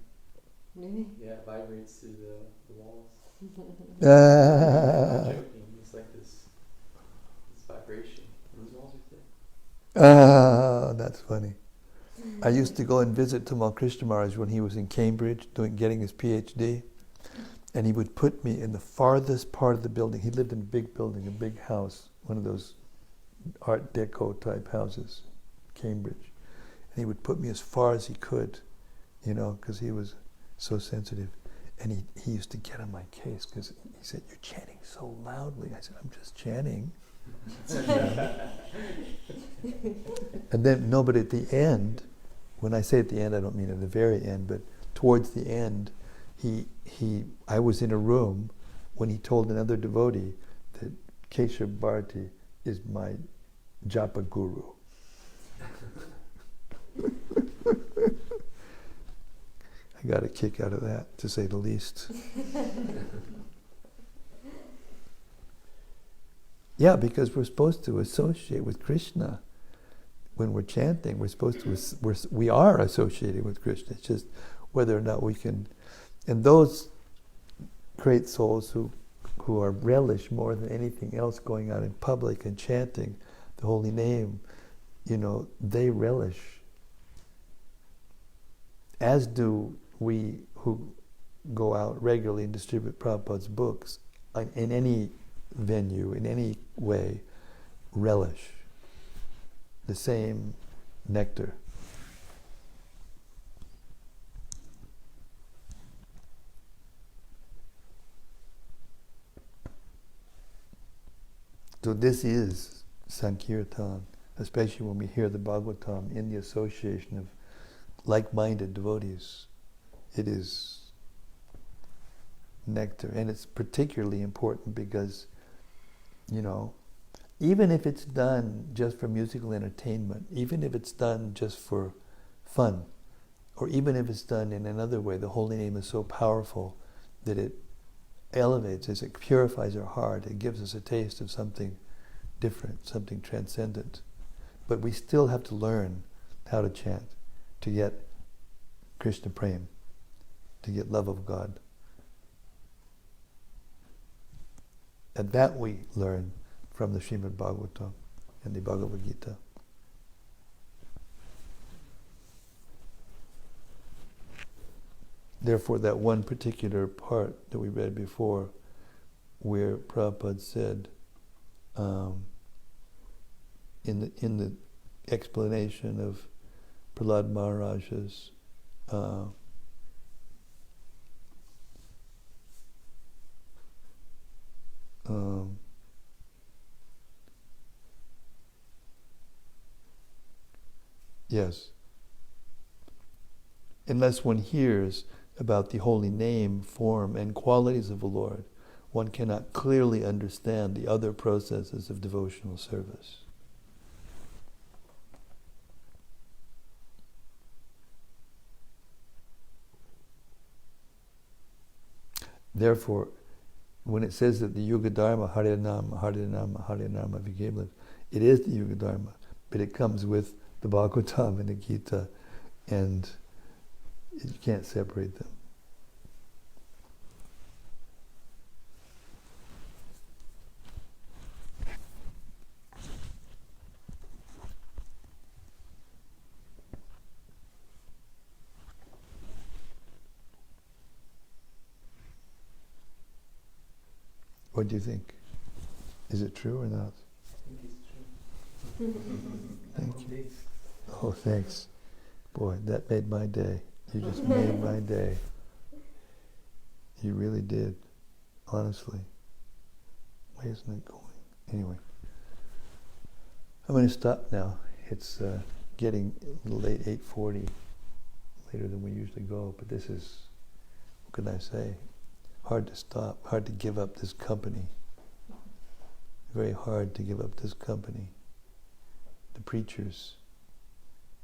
Really? Yeah, it vibrates through the walls. Ah. I'm not joking. It's like this vibration. And those walls are thick. That's funny. I used to go and visit Tamal Krishna Maharaj when he was in Cambridge getting his PhD, and he would put me in the farthest part of the building. He lived in a big building, a big house, one of those Art Deco type houses, Cambridge. And he would put me as far as he could, because he was so sensitive. And he used to get on my case, because he said, "You're chanting so loudly." I said, "I'm just chanting." And then, no, but at the end, when I say at the end, I don't mean at the very end, but towards the end, I was in a room when he told another devotee that Kesava Bharati is my japa guru. I got a kick out of that, to say the least. Yeah, because we're supposed to associate with Krishna. When we're chanting, we are associating with Krishna. It's just whether or not we can. And those great souls who are relish more than anything else going out in public and chanting the holy name, they relish. As do we who go out regularly and distribute Prabhupada's books in any venue, in any way, relish the same nectar. So this is Sankirtan, especially when we hear the Bhagavatam in the association of like-minded devotees. It is nectar. And it's particularly important because, even if it's done just for musical entertainment, even if it's done just for fun, or even if it's done in another way, the holy name is so powerful that it elevates us, it purifies our heart, it gives us a taste of something different, something transcendent. But we still have to learn how to chant, to get Krishna Prem, to get love of God. And that we learn from the Srimad-Bhagavatam and the Bhagavad Gita. Therefore, that one particular part that we read before, where Prabhupada said, in the explanation of Prahlad Maharaj's yes, unless one hears about the holy name, form, and qualities of the Lord, one cannot clearly understand the other processes of devotional service. Therefore, when it says that the Yuga Dharma, Harinama, Harinama, Harinama, Vigabla, it is the Yuga Dharma, but it comes with the Bhagavatam and the Gita, and you can't separate them. What do you think? Is it true or not? I think it's true. Thank you. Oh, thanks. Boy, that made my day. You just made my day. You really did. Honestly. Why isn't it going? Anyway. I'm going to stop now. It's getting a little late, 8:40. Later than we usually go. But this is, what can I say? Hard to stop. Hard to give up this company. Very hard to give up this company. The preachers.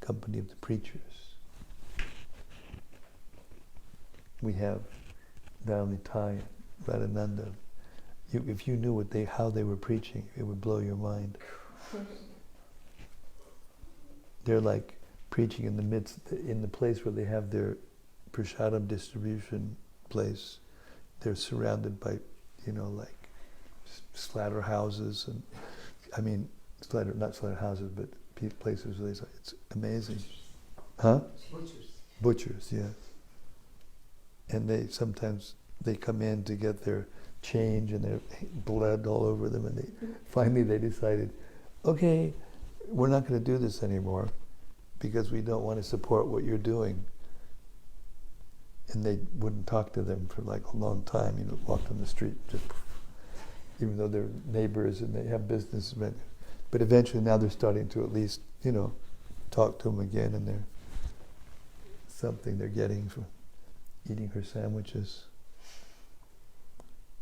Company of the preachers. We have Dalitai, Radhananda. If you knew how they were preaching, it would blow your mind. They're like preaching in the place where they have their prasadam distribution place. They're surrounded by, like slaughterhouses and, not slaughterhouses, but places where it's amazing. Huh? Butchers, yes. And sometimes they come in to get their change and their blood all over them, and finally they decided, okay, we're not going to do this anymore because we don't want to support what you're doing. And they wouldn't talk to them for like a long time, walked on the street, just, even though they're neighbors and they have business. But eventually now they're starting to at least, talk to them again, and they're something they're getting from eating her sandwiches.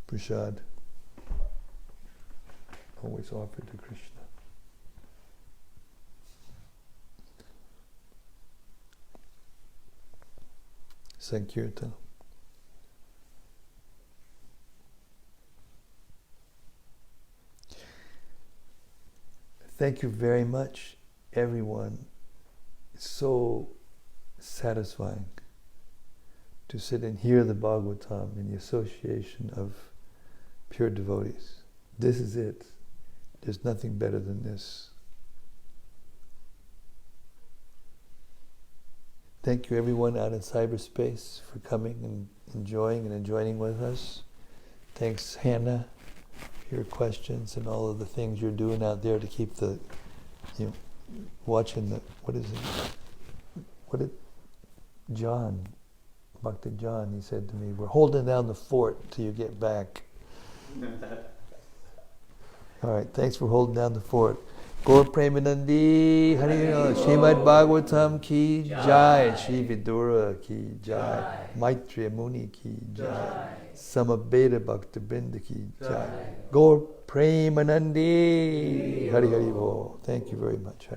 Prasad, always offered to Krishna. Sankirtan. Thank you very much, everyone. It's so satisfying to sit and hear the Bhagavatam in the association of pure devotees. This is it. There's nothing better than this. Thank you everyone out in cyberspace for coming and enjoying with us. Thanks Hannah for your questions and all of the things you're doing out there to keep watching what did John, Bhakti John, he said to me, we're holding down the fort till you get back. All right, thanks for holding down the fort. Gaur Premanandi Hari Srimad-Bhagavatam ki jai. Shri Vidura ki jai. Maitreya Muni ki jai. Samaveda Bhakta Brinda ki jai. Gaur Premanandi Hari Hari Bo. Thank you very much. Hari.